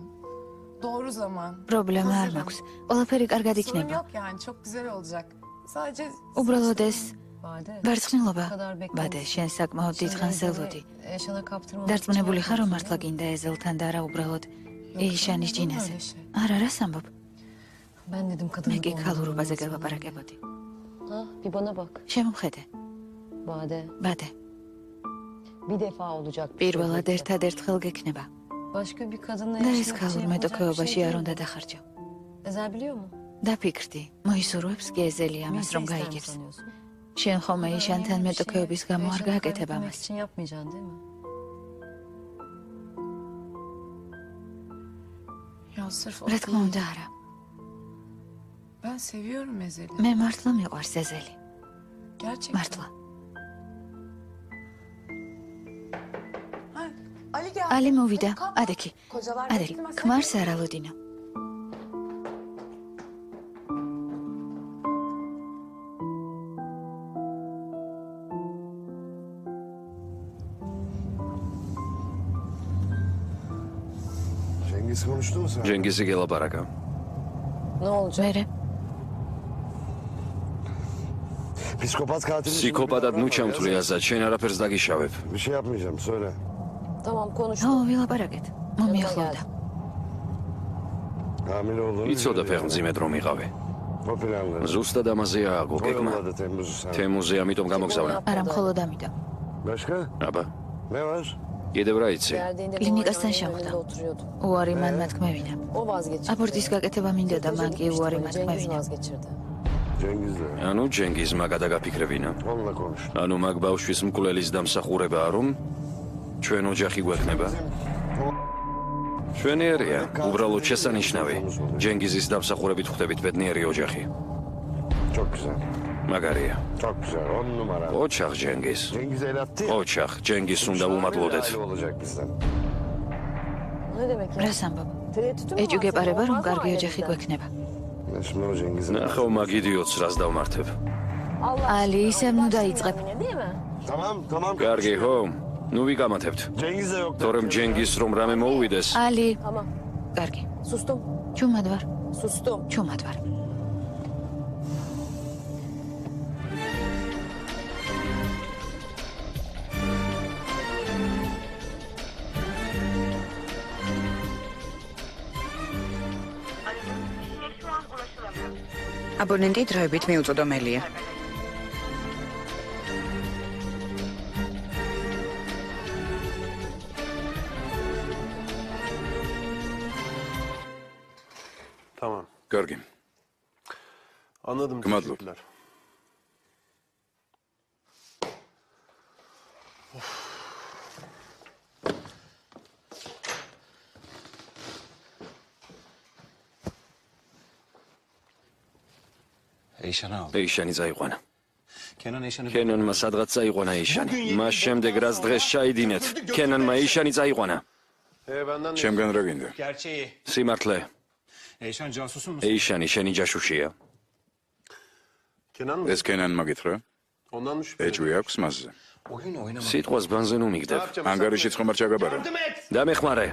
Doğru zaman. პრობლემა არ Hazırım. მაქვს. ყველაფერი კარგად Sorun იქნება. yok yani çok güzel olacak. Sadece უბრალოდ ეს Bade. ვერცხნილობა. Bu kadar bekledim. ბადე, შენ საკმაოდ დიდ ხანს ელოდი. Eşana kaptırmamak დარწმუნებული ხარ რომ yapıyorsun, მართლა değil mi? გინდა ეზელთან და არა უბრალოდ ეიშანის olur mu ჯინაზე. öyle şey? არა, რას ამბობ? Ben dedim kadın. მე კი ქალურობაზე გელაპარაკებოდი. Ha, bir bana bak. შემომხედე. Bade. ბადე, Bir defa olacak. bir şey პირველად değil. ერთადერთხელ გექნება. Başka bir kadınla და ეს yaşamak ქალურ için yapılacak bir მეტოქეობაში şey არ değil უნდა bu. დახარჯო. Ezel biliyor mu? დაფიქრდი, მოისურვებს კი ეზელი ამას Bilse რომ ister mi გაიგებს. sanıyorsun? შენ ხომ ეიშანთან Önemli bir მეტოქეობის şey გამო არ yaşını გააკეთებ kaybetmemek ამას. için yapmayacaksın değil mi? Ya sırf o რა თქმა değil. უნდა არა. Ben seviyorum Ezel'i. მე მართლა მიყვარს ეზელი. Gerçekten. მართლა. Ha, Ali geldi. ალი მოვიდა. Kalkma. ადექი. Kocalar ადექი. beklemez. ქმარს არ ალოდინო. Cengiz konuştu mu sen? ჯენგიზი გელაპარაკა. Ne olacak? მერე Psikopat katil. ფსიქოპატად ნუ ჩამთვლი აზად, შენ არაფერს დაგიშავებ. Bir şey yapmayacağım söyle. Tamam konuş. ო, ვილაპარაკეთ. მომიახლოვდა. Hamile olduğunu იცოდა biliyordu ფეხმძიმედ რომ იყავი. yani. O planları. ზუსტად ამაზეა აგო გეგმა. Yolladı Temmuz'u sana. თემუზე ამიტომ გამოგზავნა. არა მხოლოდ ამიტომ. Başka? აბა, Ne var? კიდევ რა იცი? Geldiğinde Klinikastan muayenehanenin şavda. önünde oturuyordu. უარი მან მათქმევინა. O vazgeçirdi. აბორტის გაკეთება მინდოდა, მან კი Çocuk უარი işte, Cengiz მათქმევინა. vazgeçirdi. Cengiz'le. ანუ ჯენგიზმა გადაგაფიქრებინა. Onunla konuş. ანუ მაგ ბავშვის მკვლელის დამსახურებაა რომ ჩვენ ოჯახი გვექნება. ჩვენიერია, უბრალოდ შესანიშნავი. ჯენგიზის დამსახურებით ხვდებით ბედნიერი ოჯახი. Çok güzel. მაგარია. Çok güzel. 10 numara. ოჩახ ჯენგიზ. Cengiz el attı ya. ოჩახ ჯენგიზ უნდა ვუმატლოდეთ. Aile olacak bizden. Ne demek ya? რას ამბობ? Tereddütü mü var? ეჭუგეპარება რომ Olmaz mı კარგი ailemizden? ოჯახი გვექნება. Ben şimdi o Cengiz'e... ნახავ მაგ იდიოტს რას დავმართებ. Allah ალი aşkına, ისევ ნუ uğraştırma დაიწყებ. beni, değil mi? Tamam tamam. კარგი ხო? ნუ ვიკამათებთ. Cengiz de yok. თორემ ჯენგიზ რომ რამე მოუვიდეს, ალი, Tamam. კარგი. Sustum. ჩუმად ვარ. Sustum. ჩუმად ვარ. აბონენტი დროებით მიუწვდომელია. Tamam. კარგი. Anladım. Kımadlı. Teşekkürler. ეიშანი წაიყვანა. Kenan კენანმა სადღაც წაიყვანა ეიშანი. მას შემდეგ რაც დღეს ჩაიდინეთ, კენანმა ეიშანი წაიყვანა. Benden de... ჩემგან რა გინდა? სიმართლე. Eyşan casusun musun? ეიშანი შენი ჯაშუშია. Kenan mı? ეს კენანმა გითხრა? Ondan mı şüphe? ეჭვი აქვს მასზე. სიტყვას ბანზე ნუ მიგდებ. ანგარიშიც ხომ არ ჩაგაბარა? დამეხმარე.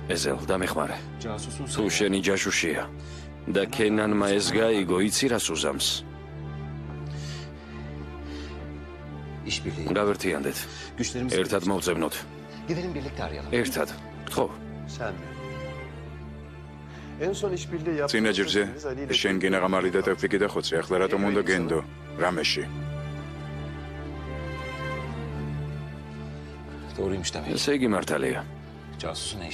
ეზელ, დამეხმარე. Casusun თუ შენი ჯაშუშია და კენანმა ეს გაიგო, იცი რას უზამს? გავერთიანდეთ. ერთად მოვწებნოთ. ერთად. გთხოვ. Sen mi? En son işbirliği yaptığımız წინაჯერზე Ali ile შენ გინაღამარი და ტეფიკი და ხოცი, ახლა რატომ უნდა გენდო? რამეში? ესე იგი მართალია.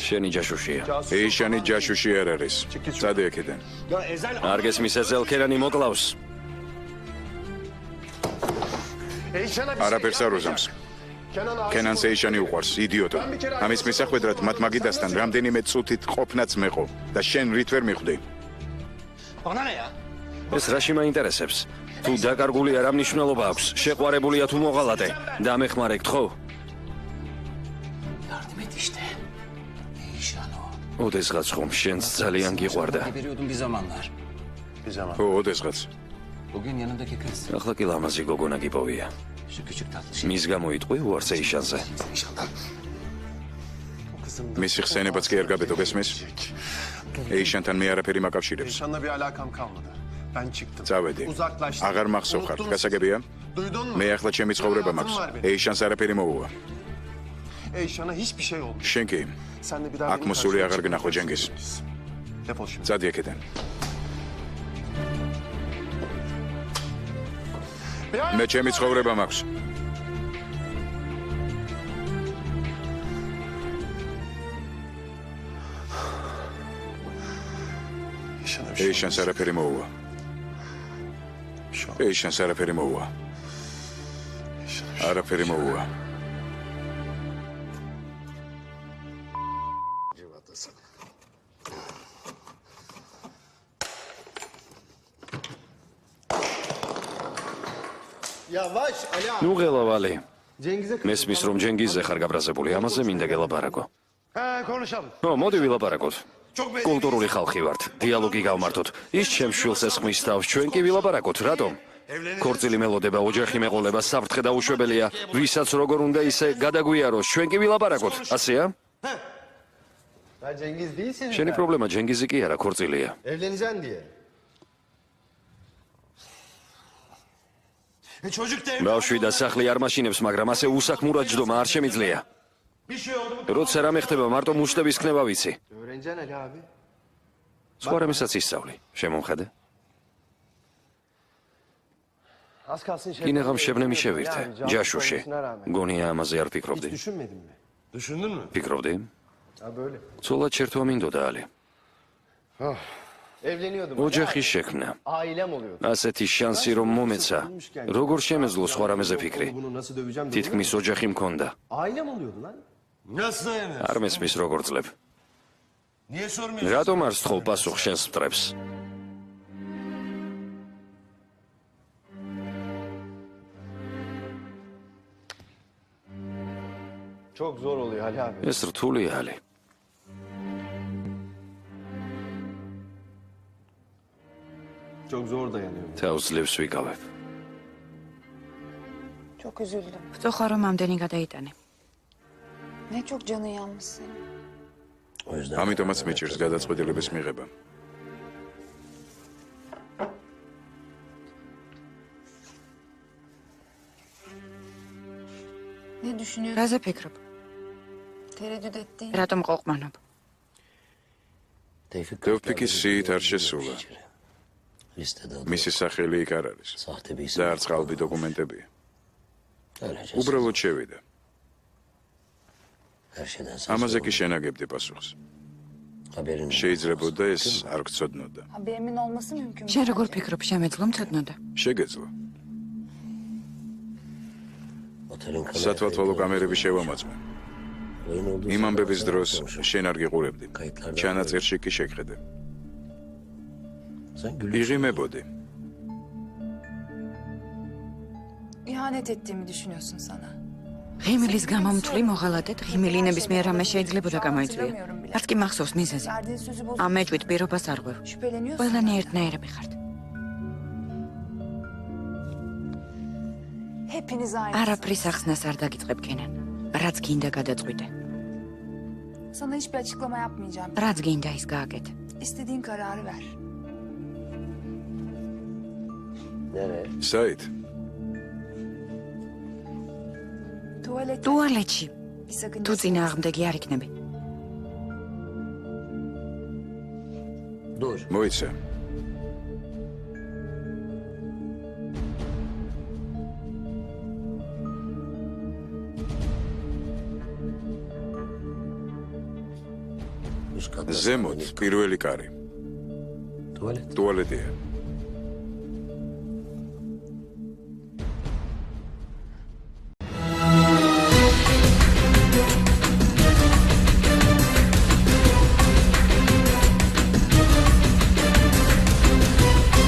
შენი ჯაშუშია. ეიშანი ჯაშუში არ არის. წადი აქედან. არ გესმის ეზელ კენანი მოკლავს. არაფერს არ უზამს. კენანს ეიშანი უყვარს, იდიოტო. ამის მისახვედრად მათ მაგიდასთან რამდენიმე წუთით ყოფნაც მეყო და შენ რით ვერ მიხვდი? ეს რაში მაინტერესებს? თუ დაკარგულია რა მნიშვნელობა აქვს? შეყვარებულია თუ მოღალატე? დამეხმარე, გთხოვ. ოდესღაც ხომ შენც ძალიან გიყვარდა. ხო, ოდესღაც. ახლა კი ლამაზი გოგონა გიპოვია. მის გამო იტყვი უარს ეიშანზე. მისი ხსენებაც კი არ გაბედო, გესმის? ეიშანთან მე არაფერი მაკავშირებს. Eşan'la bir alakam kalmadı. Ben çıktım. წავედი. Uzaklaştım. აღარ მახსოვ ხარ, გასაგებია? Duydun mu? მე ახლა ჩემი ცხოვრება მაქვს. ეიშანს არაფერი მოუვა. Eşan'a hiçbir şey olmuş. შენ კი Sen de bir daha აქ მოსული აღარ გნახო ჯენგის. Defol şimdi. წადი აქედან. მე ჩემი ცხოვრება მაქვს. Eşan'a bir şey ეიშანს არაფერი მოუვა. ეიშანს არაფერი მოუვა. არაფერი მოუვა. Yavaş Ali abi. ნუ ღელავალი. Cengiz'e მესმის რომ ჯენგიზზე ხარ გაბრაზებული, ამაზე მინდა გელაპარაკო. Ha konuşalım. ო, მოდი ვილაპარაკოთ. კულტურული ხალხი ვართ, დიალოგი გავმართოთ. ის ჩემს შვილს ესხმის თავს, ჩვენ კი ვილაპარაკოთ, რატომ? ქორწილი მელოდება, ოჯახი მეყოლება, საფრთხე დაუშვებელია, ვისაც როგორ უნდა ისე გადაგვიაროს, ჩვენ კი ვილაპარაკოთ, ასეა? Ha Cengiz değilsin. შენი პრობლემა ჯენგიზი კი არა, ქორწილია. Evleneceksin diye. Çocuk da ბავშვი და სახლი არ მაშინებს, მაგრამ ასე უსაქმურად ჯდომა არ შემიძლია. bir şey oldu mu? როცა რამე ხდება, მარტო მუშტების ქნება ვიცი. Öğreneceksin Ali abi. სხვა რამესაც ისწავლი. შემომხედე? Az kalsın şey. კინაღამ შებნემი შევირთე. ჯაშუში. გონია ამაზე არ ფიქრობდი. Düşünmedin mi? Düşündün mü? ფიქრობდი? Ha böyle. ცოლად შერთვა მინდოდა ალი. Evleniyordum. ოჯახი შექმნა. Ailem oluyordu. ასეთი შანსი რომ მომეცა, როგორ შემეძლო სხვა რამეზე ფიქრი? Bunu nasıl döveceğim diye. თითქმის ოჯახი მქონდა. Ailem oluyordu lan. Nasıl dayanıyorsun? არ მესმის როგორ ძლებ. Niye sormuyorsun? რატომ არ სთხოვ პასუხ შენს მტრებს? Çok zor oluyor Ali abi. ეს რთულია ალი. Çok zor dayanıyorum. თავს ძლევს ვიკავებ. Çok üzüldüm. ვწოხა რომ ამდენი გადაიტანე. Ne çok canı yanmış senin. ამიტომაც მეჭირს გადაწყვეტილების მიღება. Ne düşünüyorsun? რაზე ფიქრობ? Tereddüt ettiğin. რატომ ყოყმანობ? ტეფიკის სიით არ შესულა. მისი სახელი იქ არ არის. და არც ყალბი დოკუმენტებია. უბრალოდ შევიდა. ამაზე კი შენაგებდი პასუხს. შეიძლებოდა ეს არ გწოდნოდა. Haberimin olması mümkün mü? შენ როგორ ფიქრობ, შემეძლო მცოდნოდა? შეგეძლო. სათვალთვალო კამერები შევამოწმე. იმ ამბების დროს შენ არ გიყურებდი. ჩანაწერში კი შეგხედე. იღიმებოდი. İhanet ettiğimi düşünüyorsun sana. ღიმილის გამომთვლი მოღალატედ ღიმილი ნებისმიერ რამეს შეიძლებოდა გამოიწვია. არც კი მახსოვს მიზეზი. ამ ეჭვით პირობას არ ღვევ. ყველანი ერთნაირები ხართ. არაფრის ახსნას არ დაგიწყებ კენან. რაც გინდა გადაწყვიტე. Sana hiçbir açıklama yapmayacağım. რაც გინდა ის გააკეთე. İstediğin kararı ver. Nereye? საით? Tuvalet. ტუალეტში. Bir sakıncası თუ წინააღმდეგი არ იქნები. Dur. მოიცა. Üst katta. ზემოთ პირველი კარი. Tuvalet. ტუალეტია.